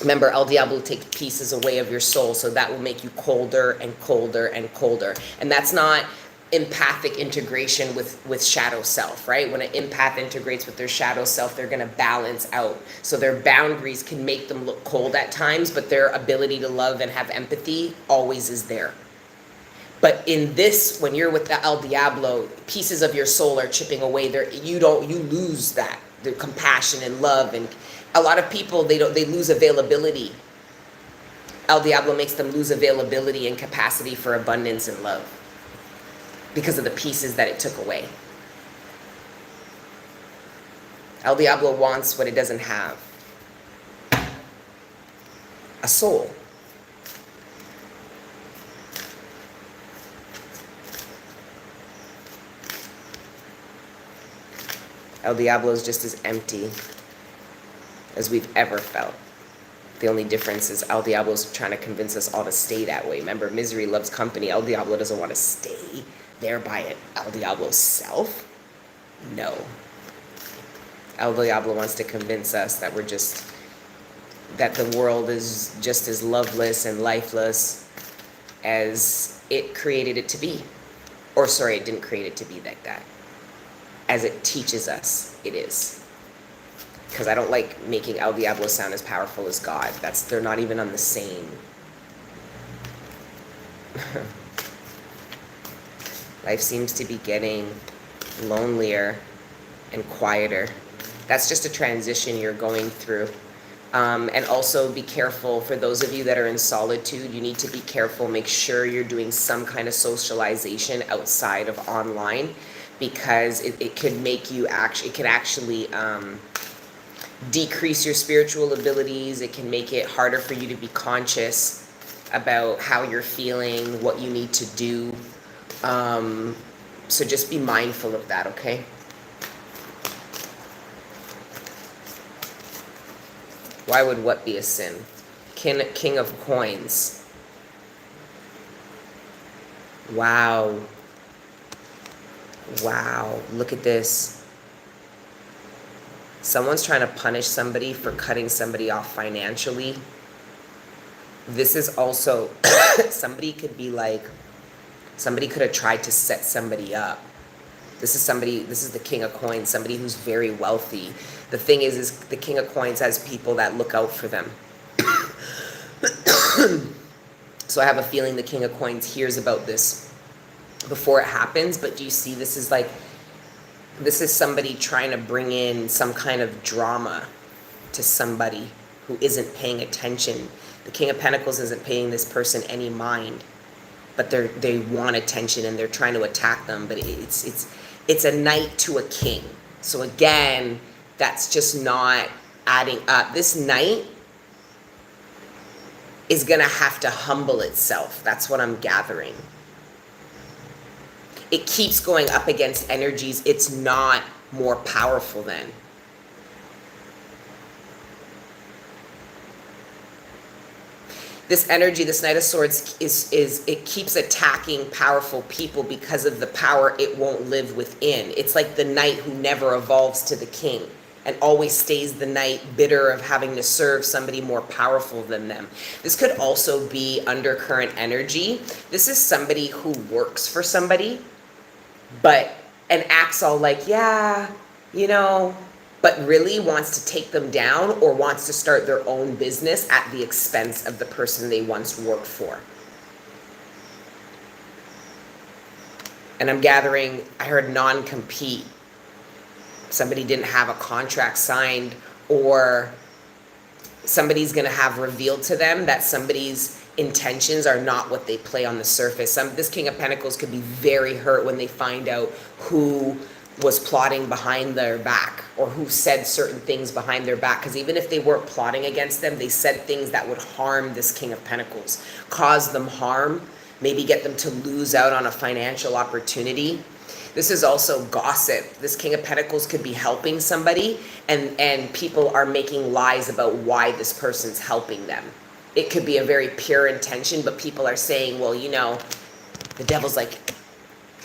Remember, El Diablo takes pieces away of your soul, so that will make you colder and colder and colder. And that's not empathic integration with shadow self, right? When an empath integrates with their shadow self, they're going to balance out. So their boundaries can make them look cold at times, but their ability to love and have empathy always is there. But in this, when you're with the El Diablo, pieces of your soul are chipping away. There, you lose that, the compassion and love. And a lot of people, they lose availability. El Diablo makes them lose availability and capacity for abundance and love because of the pieces that it took away. El Diablo wants what it doesn't have. A soul. El Diablo is just as empty as we've ever felt. The only difference is El Diablo is trying to convince us all to stay that way. Remember, misery loves company. El Diablo doesn't want to stay there by it. El Diablo's self? No. El Diablo wants to convince us that that the world is just as loveless and lifeless as it created it to be. Or sorry, it didn't create it to be like that. As it teaches us it is. Because I don't like making El Diablo sound as powerful as God. They're not even on the same. Life seems to be getting lonelier and quieter. That's just a transition you're going through. And also be careful, for those of you that are in solitude, you need to be careful. Make sure you're doing some kind of socialization outside of online, because it could make you it can actually decrease your spiritual abilities. It can make it harder for you to be conscious about how you're feeling, what you need to do. So just be mindful of that, okay? Why would what be a sin? King of coins. Wow. Wow, look at this. Someone's trying to punish somebody for cutting somebody off financially. This is also, somebody could have tried to set somebody up. This is the King of Coins, somebody who's very wealthy. The thing is the King of Coins has people that look out for them. So I have a feeling the King of Coins hears about this before it happens. But do you see, this is somebody trying to bring in some kind of drama to somebody who isn't paying attention. The King of Pentacles isn't paying this person any mind, but they want attention and they're trying to attack them. But it's a knight to a king. So again, that's just not adding up. This knight is gonna have to humble itself. That's what I'm gathering. It keeps going up against energies it's not more powerful than. This energy, this Knight of Swords, it keeps attacking powerful people because of the power it won't live within. It's like the knight who never evolves to the king and always stays the knight, bitter of having to serve somebody more powerful than them. This could also be undercurrent energy. This is somebody who works for somebody, and acts all like, yeah, but really wants to take them down or wants to start their own business at the expense of the person they once worked for. And I'm gathering, I heard non-compete. Somebody didn't have a contract signed, or somebody's going to have revealed to them that somebody's intentions are not what they play on the surface. This King of Pentacles could be very hurt when they find out who was plotting behind their back or who said certain things behind their back. Because even if they weren't plotting against them, they said things that would harm this King of Pentacles, cause them harm, maybe get them to lose out on a financial opportunity. This is also gossip. This King of Pentacles could be helping somebody, and people are making lies about why this person's helping them. It could be a very pure intention, but people are saying, well, the devil's like,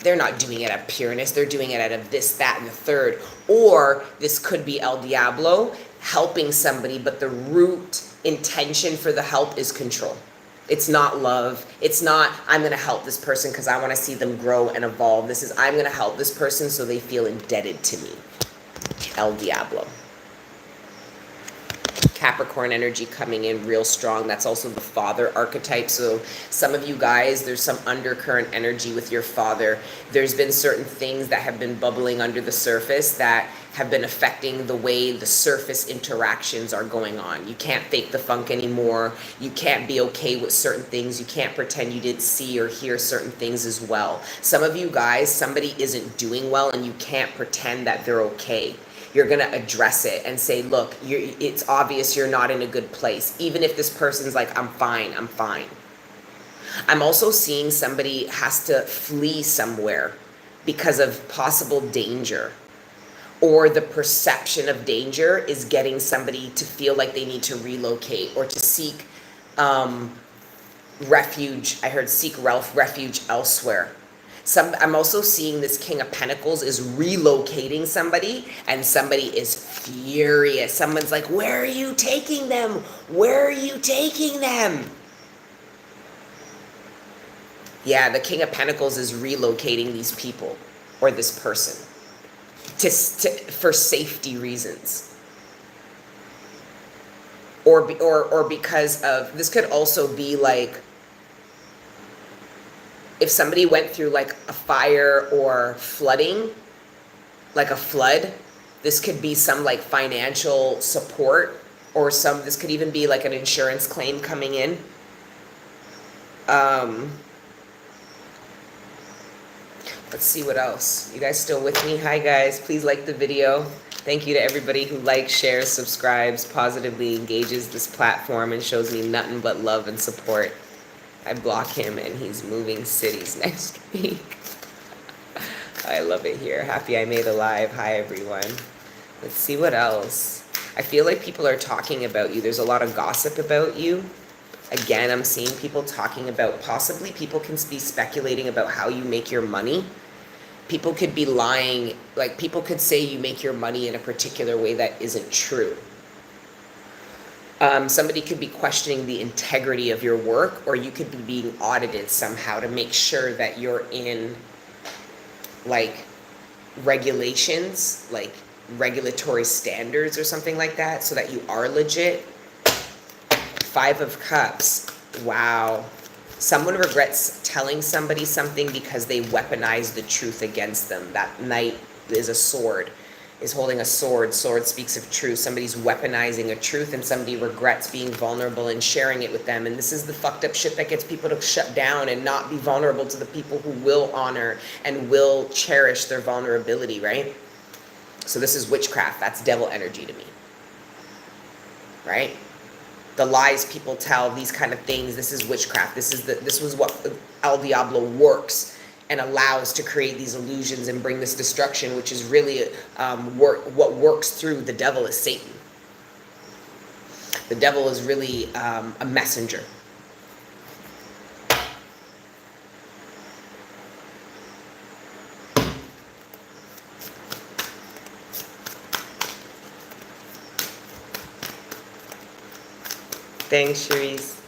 they're not doing it out of pureness. They're doing it out of this, that, and the third. Or this could be El Diablo helping somebody, but the root intention for the help is control. It's not love. It's not, I'm going to help this person because I want to see them grow and evolve. This is, I'm going to help this person so they feel indebted to me. El Diablo. Capricorn energy coming in real strong. That's also the father archetype. So some of you guys, there's some undercurrent energy with your father. There's been certain things that have been bubbling under the surface that have been affecting the way the surface interactions are going on. You can't fake the funk anymore. You can't be okay with certain things. You can't pretend you didn't see or hear certain things as well. Some of you guys, somebody isn't doing well and you can't pretend that they're okay. You're going to address it and say, look, it's obvious you're not in a good place. Even if this person's like, I'm fine, I'm fine. I'm also seeing somebody has to flee somewhere because of possible danger, or the perception of danger is getting somebody to feel like they need to relocate or to seek refuge. I heard seek refuge elsewhere. I'm also seeing this King of Pentacles is relocating somebody, and somebody is furious. Someone's like, where are you taking them? Where are you taking them? Yeah, the King of Pentacles is relocating these people or this person for safety reasons. Or because of, this could also be like, if somebody went through like a fire or flooding, like a flood, this could be some like financial support, or this could even be like an insurance claim coming in. Let's see what else. You guys still with me? Hi guys, please like the video. Thank you to everybody who likes, shares, subscribes, positively engages this platform and shows me nothing but love and support. I block him and he's moving cities next week. I love it here. Happy I made a live. Hi everyone. Let's see what else. I feel like people are talking about you. There's a lot of gossip about you. Again, I'm seeing people talking about, possibly people can be speculating about how you make your money. People could be lying, like people could say you make your money in a particular way that isn't true. Somebody could be questioning the integrity of your work, or you could be being audited somehow to make sure that you're in like regulations, like regulatory standards or something like that, so that you are legit. 5 of Cups. Wow. Someone regrets telling somebody something because they weaponized the truth against them. That Knight is a sword. Is holding a sword. Sword speaks of truth. Somebody's weaponizing a truth, and somebody regrets being vulnerable and sharing it with them. And this is the fucked up shit that gets people to shut down and not be vulnerable to the people who will honor and will cherish their vulnerability, right? So this is witchcraft. That's devil energy to me, right? The lies people tell, these kind of things, this is witchcraft. This was what El Diablo works and allows to create these illusions and bring this destruction, which is really what works through the devil is Satan. The devil is really a messenger. Thanks, Cherise.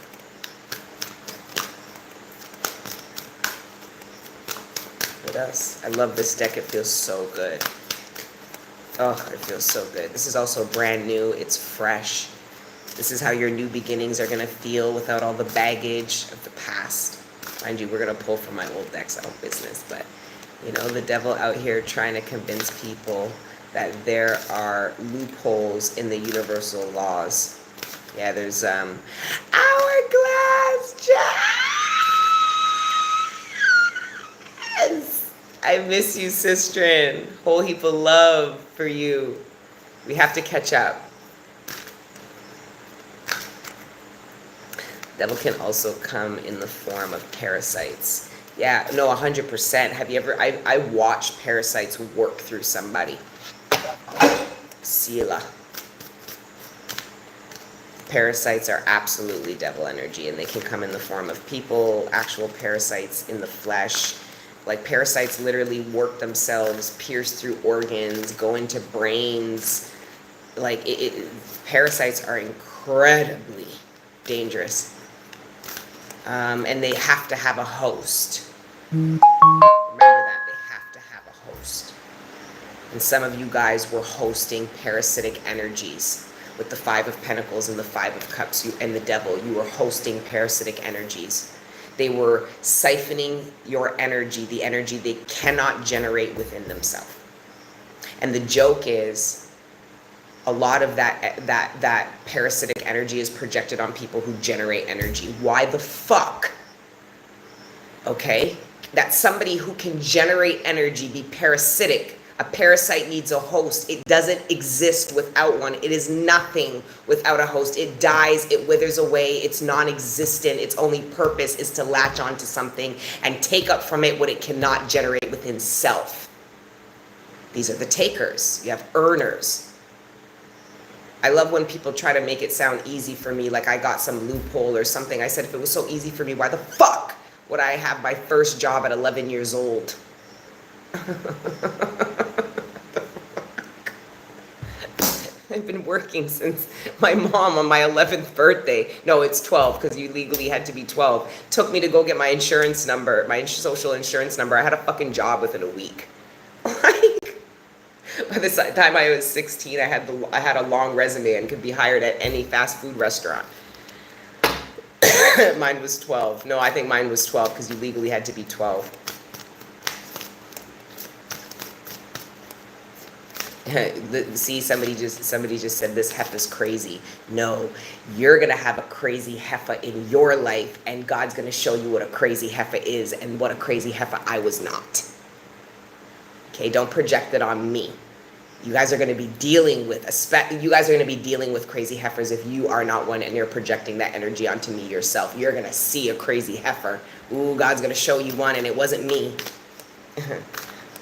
What else? I love this deck. It feels so good. Oh, it feels so good. This is also brand new. It's fresh. This is how your new beginnings are going to feel without all the baggage of the past. Mind you, we're going to pull from my old decks, out business. But, you know, the devil out here trying to convince people that there are loopholes in the universal laws. Yeah, there's hourglass. Yes! I miss you, sistren. Whole heap of love for you. We have to catch up. Devil can also come in the form of parasites. Yeah, no, 100%. Have you ever, I watched parasites work through somebody. Sila. Parasites are absolutely devil energy, and they can come in the form of people, actual parasites in the flesh. Like parasites literally work themselves, pierce through organs, go into brains. Like parasites are incredibly dangerous. And they have to have a host. Remember that, they have to have a host. And some of you guys were hosting parasitic energies. with the Five of Pentacles and the Five of Cups and the Devil. You were hosting parasitic energies. They were siphoning your energy, the energy they cannot generate within themselves. And the joke is, a lot of that parasitic energy is projected on people who generate energy. Why the fuck? Okay? That somebody who can generate energy be parasitic. A parasite needs a host. It doesn't exist without one. It is nothing without a host. It dies, it withers away, it's non-existent. Its only purpose is to latch onto something and take up from it what it cannot generate within self. These are the takers. You have earners. I love when people try to make it sound easy for me, like I got some loophole or something. I said, if it was so easy for me, why the fuck would I have my first job at 11 years old? I've been working since my mom on my 11th birthday. No, it's 12 because you legally had to be 12. Took me to go get my insurance number, my social insurance number. I had a fucking job within a week. Like, by the time I was 16, I had a long resume and could be hired at any fast food restaurant. Mine was 12. No, I think mine was 12 because you legally had to be 12. See, somebody just said this heifer's crazy. No, you're gonna have a crazy heifer in your life, and God's gonna show you what a crazy heifer is and what a crazy heifer I was not. Okay, don't project it on me. You guys are gonna be dealing with crazy heifers if you are not one and you're projecting that energy onto me yourself. You're gonna see a crazy heifer. Ooh, God's gonna show you one, and it wasn't me.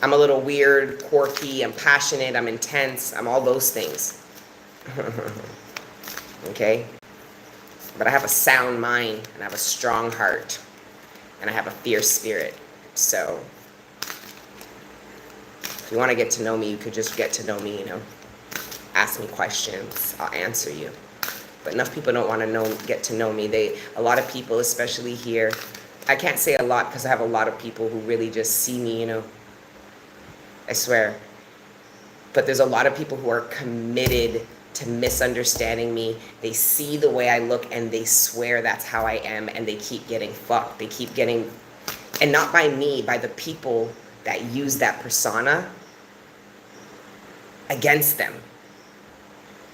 I'm a little weird, quirky, I'm passionate, I'm intense, I'm all those things. Okay? But I have a sound mind, and I have a strong heart, and I have a fierce spirit. So, if you want to get to know me, you could just get to know me, you know. Ask me questions, I'll answer you. But enough people don't want to get to know me. A lot of people, especially here, I can't say a lot because I have a lot of people who really just see me, you know. I swear. But there's a lot of people who are committed to misunderstanding me. They see the way I look and they swear that's how I am, and they keep getting fucked. They keep getting, and not by me, by the people that use that persona against them.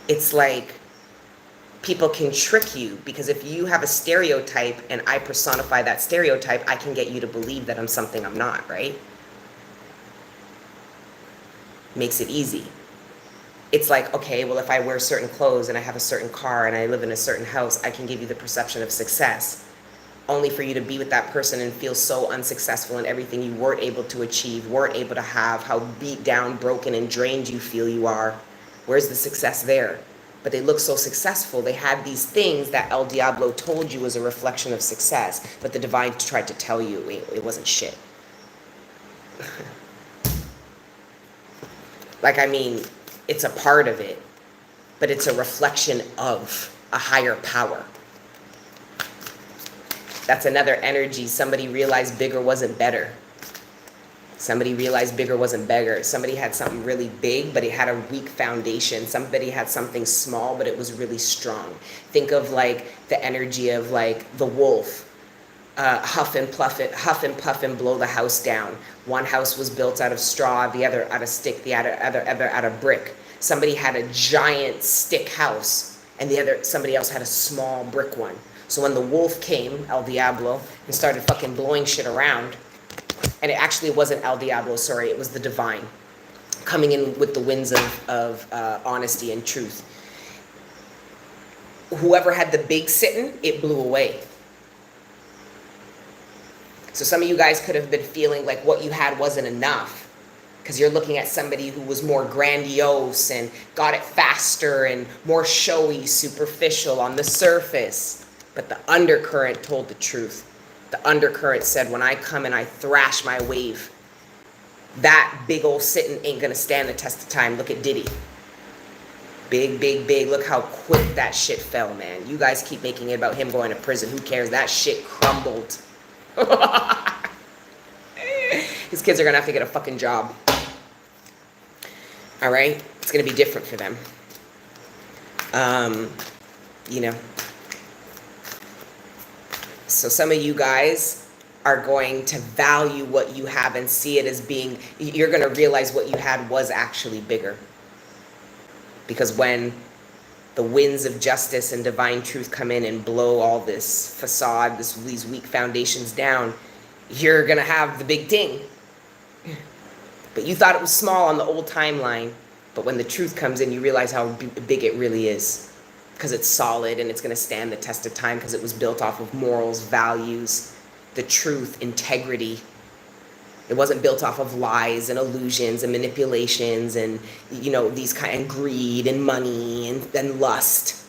It's like people can trick you, because if you have a stereotype and I personify that stereotype, I can get you to believe that I'm something I'm not, right? Makes it easy. It's like, okay, well, if I wear certain clothes and I have a certain car and I live in a certain house, I can give you the perception of success, only for you to be with that person and feel so unsuccessful in everything you weren't able to achieve, weren't able to have, how beat down, broken, and drained you feel you are. Where's the success there? But they look so successful. They had these things that El Diablo told you was a reflection of success, but the divine tried to tell you it wasn't shit. Like, I mean, it's a part of it, but it's a reflection of a higher power. That's another energy. Somebody realized bigger wasn't better. Somebody realized bigger wasn't better. Somebody had something really big, but it had a weak foundation. Somebody had something small, but it was really strong. Think of like the energy of like the wolf. Huff and puff and blow the house down. One house was built out of straw, the other out of stick, the other out of brick. Somebody had a giant stick house, and somebody else had a small brick one. So when the wolf came, El Diablo, and started fucking blowing shit around, and it actually wasn't El Diablo, sorry, it was the divine, coming in with the winds of honesty and truth. Whoever had the big sitting, it blew away. So some of you guys could have been feeling like what you had wasn't enough, because you're looking at somebody who was more grandiose and got it faster and more showy, superficial on the surface. But the undercurrent told the truth. The undercurrent said, when I come and I thrash my wave, that big old sitting ain't gonna stand the test of time. Look at Diddy. Big, big, big. Look how quick that shit fell, man. You guys keep making it about him going to prison. Who cares? That shit crumbled. His kids are gonna have to get a fucking job. All right? It's gonna be different for them. You know, so some of you guys are going to value what you have and see it as being, you're going to realize what you had was actually bigger. Because when the winds of justice and divine truth come in and blow all this facade, these weak foundations down, you're going to have the big thing. But you thought it was small on the old timeline. But when the truth comes in, you realize how big it really is. Because it's solid and it's going to stand the test of time because it was built off of morals, values, the truth, integrity. It wasn't built off of lies and illusions and manipulations and, you know, these kind of greed and money and lust.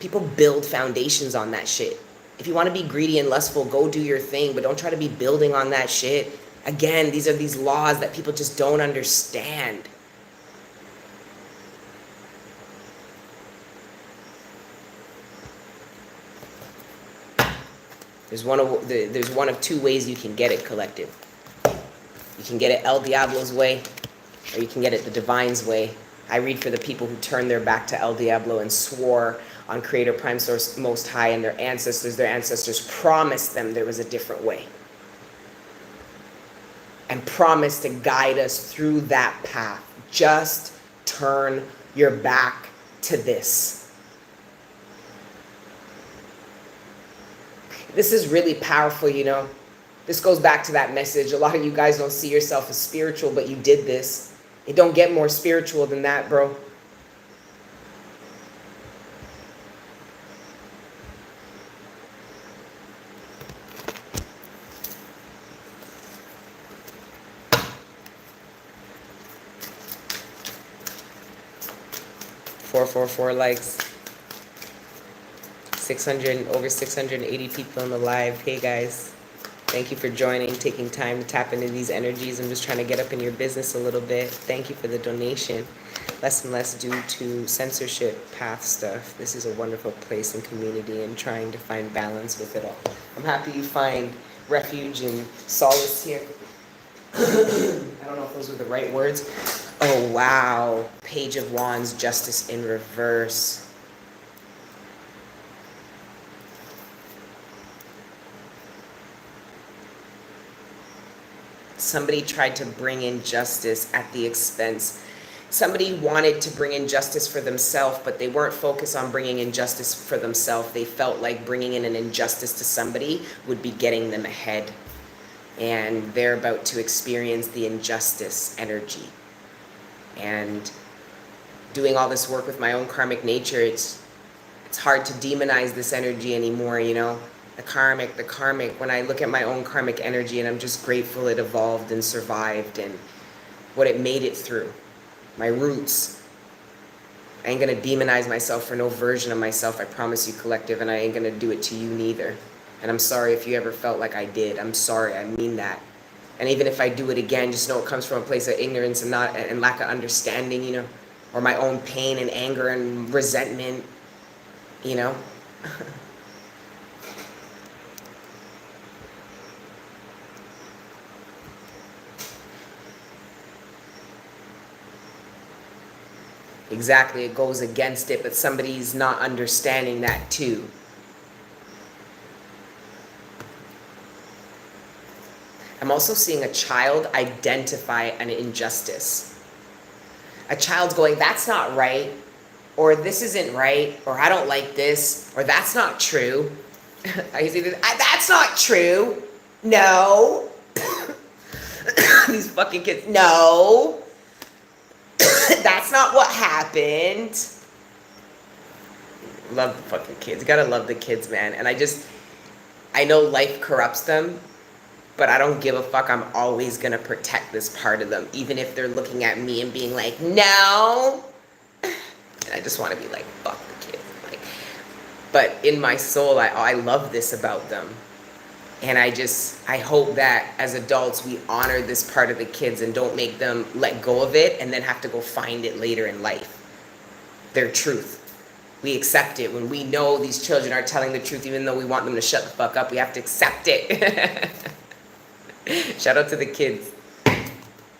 People build foundations on that shit. If you want to be greedy and lustful, go do your thing, but don't try to be building on that shit. Again, these are these laws that people just don't understand. There's one of two ways you can get it, collective. You can get it El Diablo's way, or you can get it the Divine's way. I read for the people who turned their back to El Diablo and swore on Creator, Prime Source, Most High, and their ancestors promised them there was a different way. And promised to guide us through that path. Just turn your back to this. This is really powerful, you know. This goes back to that message. A lot of you guys don't see yourself as spiritual, but you did this. It don't get more spiritual than that, bro. Four likes. over 680 people in the live. Hey guys, thank you for joining, taking time to tap into these energies. I'm just trying to get up in your business a little bit. Thank you for the donation. Less and less due to censorship path stuff. This is a wonderful place and community and trying to find balance with it all. I'm happy you find refuge and solace here. I don't know if those were the right words. Oh wow, Page of Wands, Justice in reverse. Somebody tried to bring in justice at the expense. Somebody wanted to bring in justice for themselves, but they weren't focused on bringing in justice for themselves. They felt like bringing in an injustice to somebody would be getting them ahead. And they're about to experience the injustice energy. And doing all this work with my own karmic nature, it's hard to demonize this energy anymore, you know? The karmic, when I look at my own karmic energy, and I'm just grateful it evolved and survived and what it made it through. My roots. I ain't gonna demonize myself for no version of myself, I promise you, collective, and I ain't gonna do it to you neither. And I'm sorry if you ever felt like I did. I'm sorry, I mean that. And even if I do it again, just know it comes from a place of ignorance and lack of understanding, you know, or my own pain and anger and resentment, you know. Exactly, it goes against it, but somebody's not understanding that too. I'm also seeing a child identify an injustice. A child's going, that's not right, or this isn't right, or I don't like this, or that's not true. I see this, that's not true. No. These fucking kids, no. That's not what happened. Love the fucking kids. You gotta love the kids, man. And I know life corrupts them, but I don't give a fuck. I'm always gonna protect this part of them, even if they're looking at me and being like, no. And I just want to be like, fuck the kids. Like, but in my soul, I love this about them. And I hope that as adults, we honor this part of the kids and don't make them let go of it and then have to go find it later in life. Their truth. We accept it. When we know these children are telling the truth, even though we want them to shut the fuck up, we have to accept it. Shout out to the kids.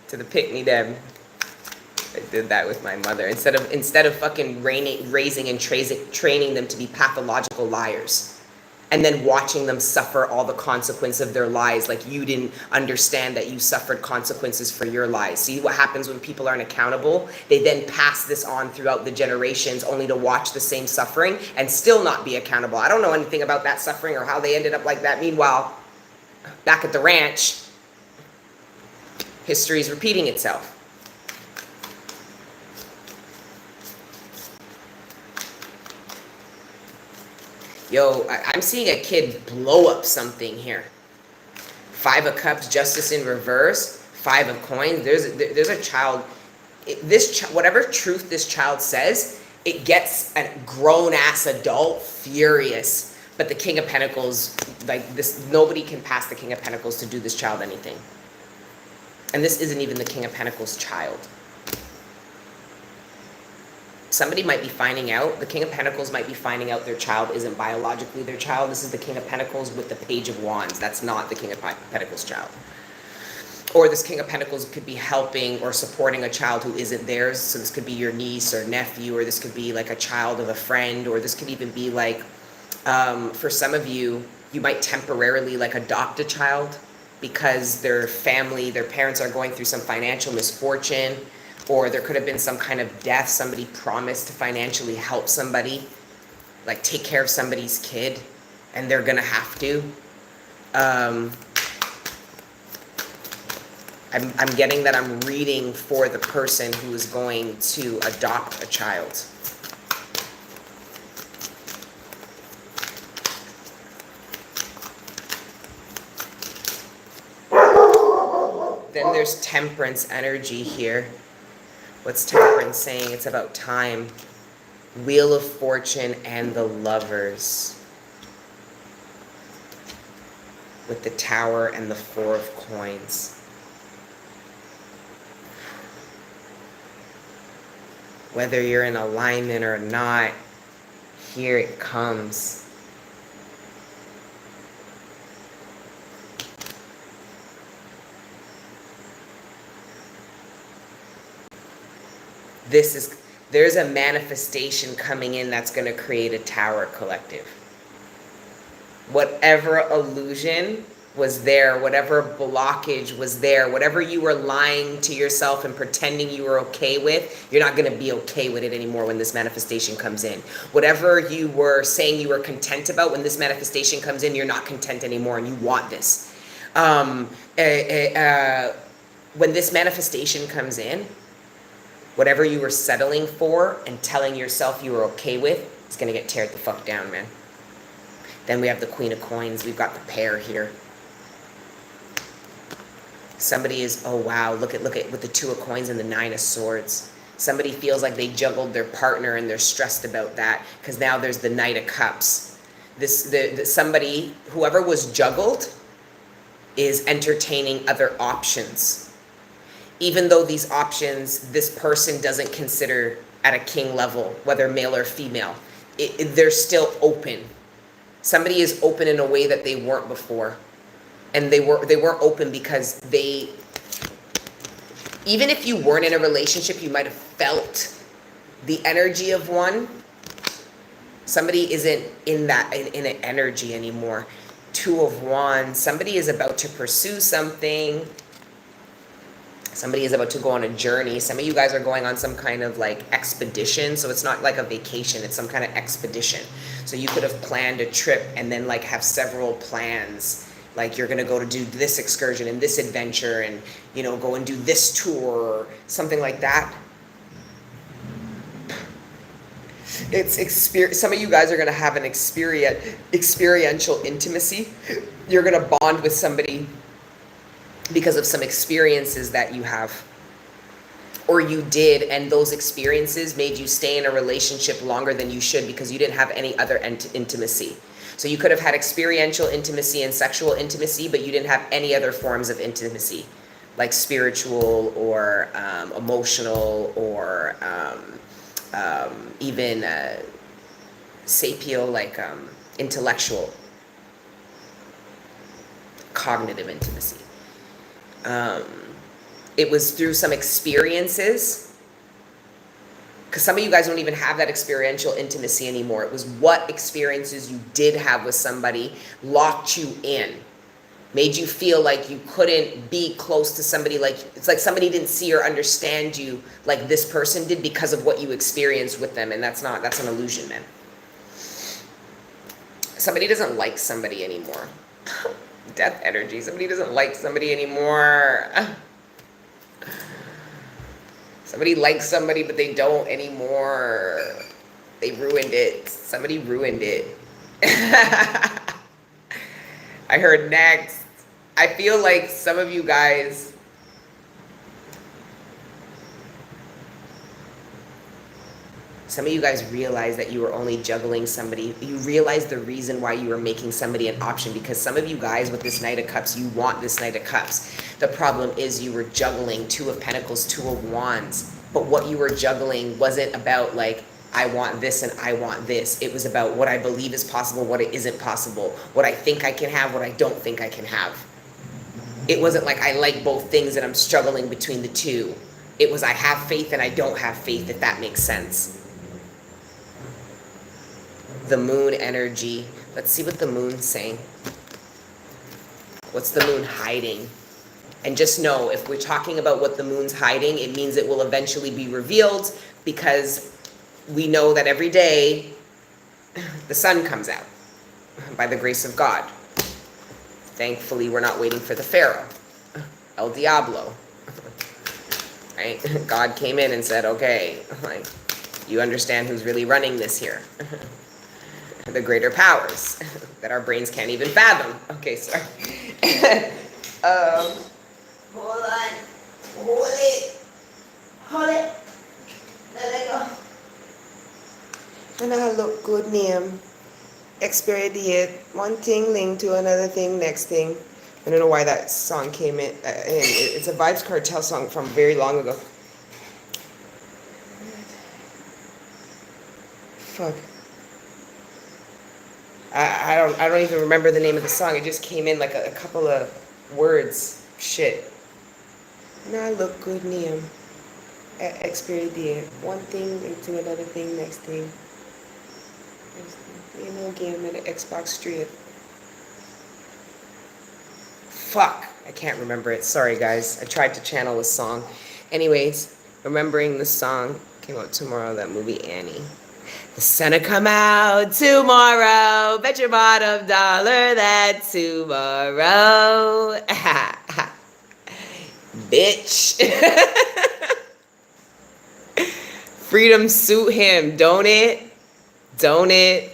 To the pick-me them. I did that with my mother. Instead of fucking raising and training them to be pathological liars. And then watching them suffer all the consequence of their lies, like you didn't understand that you suffered consequences for your lies. See what happens when people aren't accountable? They then pass this on throughout the generations, only to watch the same suffering and still not be accountable. I don't know anything about that suffering or how they ended up like that. Meanwhile, back at the ranch, history is repeating itself. Yo, I'm seeing a kid blow up something here. 5 of Cups, Justice in reverse, 5 of Coins. There's a child. Whatever truth this child says, it gets a grown-ass adult furious. But the King of Pentacles, like this, nobody can pass the King of Pentacles to do this child anything. And this isn't even the King of Pentacles child. Somebody might be finding out, the King of Pentacles might be finding out their child isn't biologically their child. This is the King of Pentacles with the Page of Wands. That's not the King of Pentacles child. Or this King of Pentacles could be helping or supporting a child who isn't theirs. So this could be your niece or nephew, or this could be like a child of a friend, or this could even be like, for some of you, you might temporarily like adopt a child because their family, their parents are going through some financial misfortune. Or there could have been some kind of death. Somebody promised to financially help somebody, like take care of somebody's kid, and they're going to have to. I'm getting that I'm reading for the person who is going to adopt a child. Then there's Temperance energy here. What's Temperance saying? It's about time. Wheel of Fortune and the Lovers. With the Tower and the 4 of Coins. Whether you're in alignment or not, here it comes. There's a manifestation coming in that's going to create a Tower collective. Whatever illusion was there, whatever blockage was there, whatever you were lying to yourself and pretending you were okay with, you're not going to be okay with it anymore when this manifestation comes in. Whatever you were saying you were content about, when this manifestation comes in, you're not content anymore and you want this. When this manifestation comes in, whatever you were settling for and telling yourself you were okay with, it's going to get teared the fuck down, man. Then we have the Queen of Coins. We've got the pair here. Somebody is, oh wow, look at with the 2 of Coins and the 9 of Swords. Somebody feels like they juggled their partner and they're stressed about that because now there's the Knight of Cups. Somebody, whoever was juggled, is entertaining other options. Even though these options, this person doesn't consider at a king level, whether male or female, they're still open. Somebody is open in a way that they weren't before. And they weren't open because even if you weren't in a relationship, you might have felt the energy of one. Somebody isn't in an energy anymore. 2 of Wands, somebody is about to pursue something. Somebody is about to go on a journey. Some of you guys are going on some kind of like expedition. So it's not like a vacation, it's some kind of expedition. So you could have planned a trip and then like have several plans. Like you're going to go to do this excursion and this adventure and, you know, go and do this tour or something like that. Some of you guys are going to have an experiential intimacy. You're going to bond with somebody because of some experiences that you have or you did, and those experiences made you stay in a relationship longer than you should because you didn't have any other intimacy. So you could have had experiential intimacy and sexual intimacy, but you didn't have any other forms of intimacy, like spiritual or emotional or even sapial, like intellectual, cognitive intimacy. It was through some experiences Because some of you guys don't even have that experiential intimacy anymore. It was what experiences you did have with somebody locked you in, made you feel like you couldn't be close to somebody. Like it's like somebody didn't see or understand you like this person did because of what you experienced with them. And that's an illusion, man. Somebody doesn't like somebody anymore. Death energy. Somebody doesn't like somebody anymore. Somebody likes somebody, but they don't anymore. They ruined it. Somebody ruined it. I heard next. I feel like some of you guys, realize that you were only juggling somebody. You realize the reason why you were making somebody an option, because some of you guys with this Knight of Cups, you want this Knight of Cups. The problem is you were juggling Two of Pentacles, Two of Wands. But what you were juggling wasn't about like, I want this and I want this. It was about what I believe is possible, what it isn't possible, what I think I can have, what I don't think I can have. It wasn't like I like both things and I'm struggling between the two. It was I have faith and I don't have faith, if that makes sense. The moon energy. Let's see what the moon's saying. What's the moon hiding? And just know, if we're talking about what the moon's hiding, it means it will eventually be revealed, because we know that every day the sun comes out by the grace of God. Thankfully, we're not waiting for the Pharaoh, El Diablo. Right? God came in and said, okay, like, you understand who's really running this here. The greater powers that our brains can't even fathom. Okay, sorry. Hold on. Hold it. Hold it. Let it go. And I look good name. Expiry date. One thing linked to another thing, next thing. I don't know why that song came in. It's a Vibes Cartel song from very long ago. Fuck. I don't even remember the name of the song. It just came in like a couple of words. Shit. And I look good name. Expiry date. One thing into another thing, next thing. You know, game at the Xbox Street. Fuck. I can't remember it. Sorry, guys. I tried to channel a song. Anyways, remembering the song. Came out tomorrow, that movie Annie. The sun'll come out tomorrow. Bet your bottom dollar that tomorrow. Bitch. Freedom suit him, don't it? Don't it?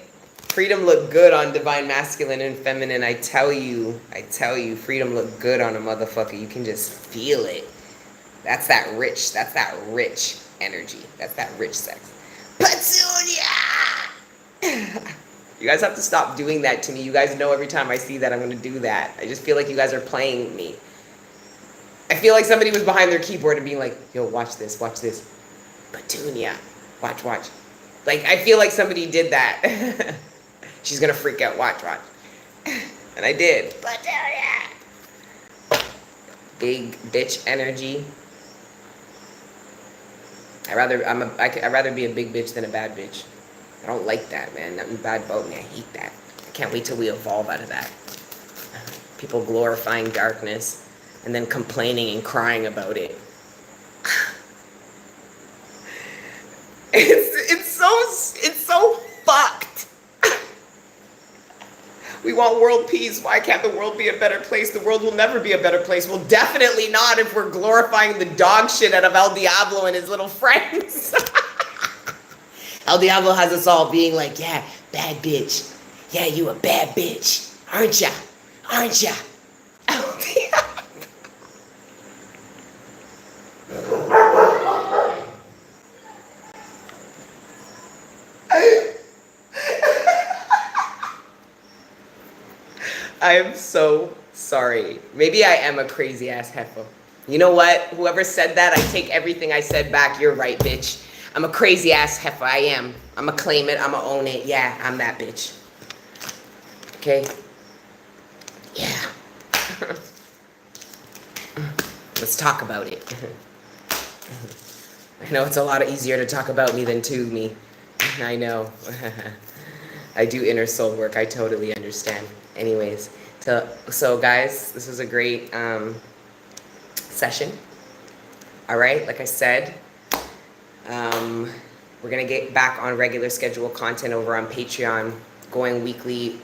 Freedom look good on Divine Masculine and Feminine. I tell you, freedom look good on a motherfucker. You can just feel it. That's that rich energy. That's that rich sex. Petunia! You guys have to stop doing that to me. You guys know every time I see that, I'm going to do that. I just feel like you guys are playing me. I feel like somebody was behind their keyboard and being like, yo, watch this, watch this. Petunia. Watch, watch. Like, I feel like somebody did that. She's going to freak out. Watch, watch. And I did. Petunia! Big bitch energy. I'd rather be a big bitch than a bad bitch. I don't like that, man. Nothing bad about me. I hate that. I can't wait till we evolve out of that. People glorifying darkness and then complaining and crying about it. It's so fucked. We want world peace. Why can't the world be a better place? The world will never be a better place. Well, definitely not if we're glorifying the dog shit out of El Diablo and his little friends. El Diablo has us all being like, yeah, bad bitch. Yeah, you a bad bitch. Aren't ya? Aren't ya? El Diablo. I am so sorry. Maybe I am a crazy ass heifer. You know what? Whoever said that, I take everything I said back. You're right, bitch. I'm a crazy ass heifer. I am. I'm going to claim it. I'm going to own it. Yeah, I'm that bitch. Okay? Yeah. Let's talk about it. I know it's a lot easier to talk about me than to me. I know. I do inner soul work. I totally understand. Anyways, so guys, this was a great session. All right, like I said, we're gonna get back on regular schedule content over on Patreon. Going weekly,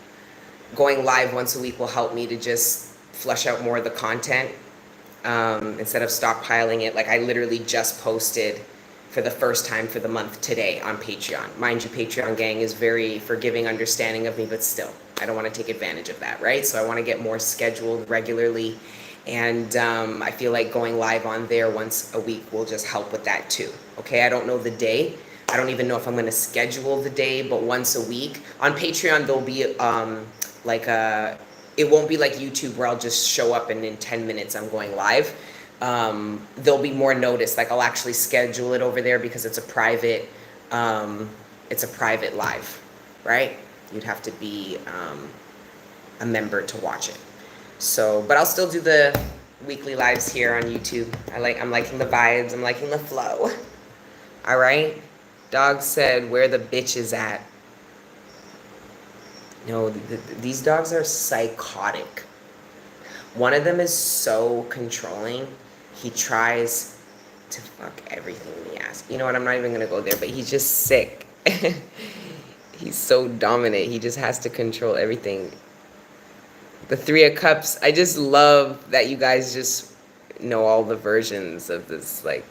going live once a week will help me to just flush out more of the content instead of stockpiling it. Like I literally just posted for the first time for the month today on Patreon. Mind you, Patreon gang is very forgiving, understanding of me, but still, I don't want to take advantage of that, right? So I want to get more scheduled regularly. And I feel like going live on there once a week will just help with that too. Okay, I don't know the day. I don't even know if I'm going to schedule the day, but once a week. On Patreon, there'll be it won't be like YouTube where I'll just show up and in 10 minutes I'm going live. There'll be more notice. Like I'll actually schedule it over there because it's a private live, right? You'd have to be a member to watch it. So, but I'll still do the weekly lives here on YouTube. I'm liking the vibes. I'm liking the flow. All right. Dog said, "Where the bitch is at?" No, these dogs are psychotic. One of them is so controlling. He tries to fuck everything we ask. You know what? I'm not even gonna go there. But he's just sick. He's so dominant. He just has to control everything. The Three of Cups, I just love that you guys just know all the versions of this, like,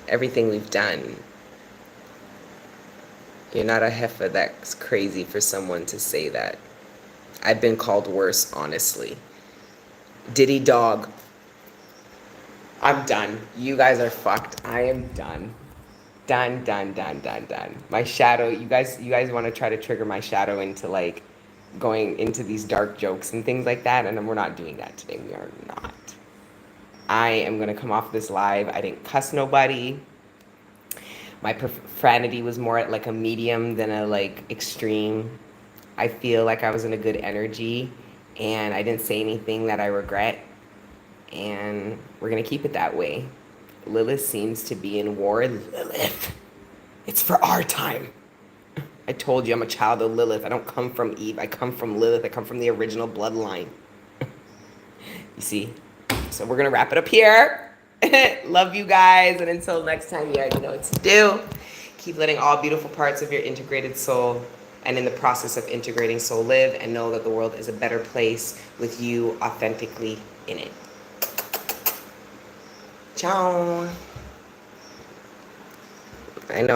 everything we've done. You're not a heifer that's crazy for someone to say that. I've been called worse, honestly. Diddy dog. I'm done. You guys are fucked. I am done. Done, done, done, done, done. My shadow, you guys want to try to trigger my shadow into, like, going into these dark jokes and things like that, and we're not doing that today. We are not. I am going to come off this live. I didn't cuss nobody. My profanity was more at like a medium than a like extreme. I feel like I was in a good energy, and I didn't say anything that I regret, and we're going to keep it that way. Lilith seems to be in war. Lilith, it's for our time. I told you I'm a child of Lilith. I don't come from Eve. I come from Lilith. I come from the original bloodline. You see? So we're going to wrap it up here. Love you guys. And until next time, you already know what to do. Keep letting all beautiful parts of your integrated soul and in the process of integrating soul live, and know that the world is a better place with you authentically in it. Ciao.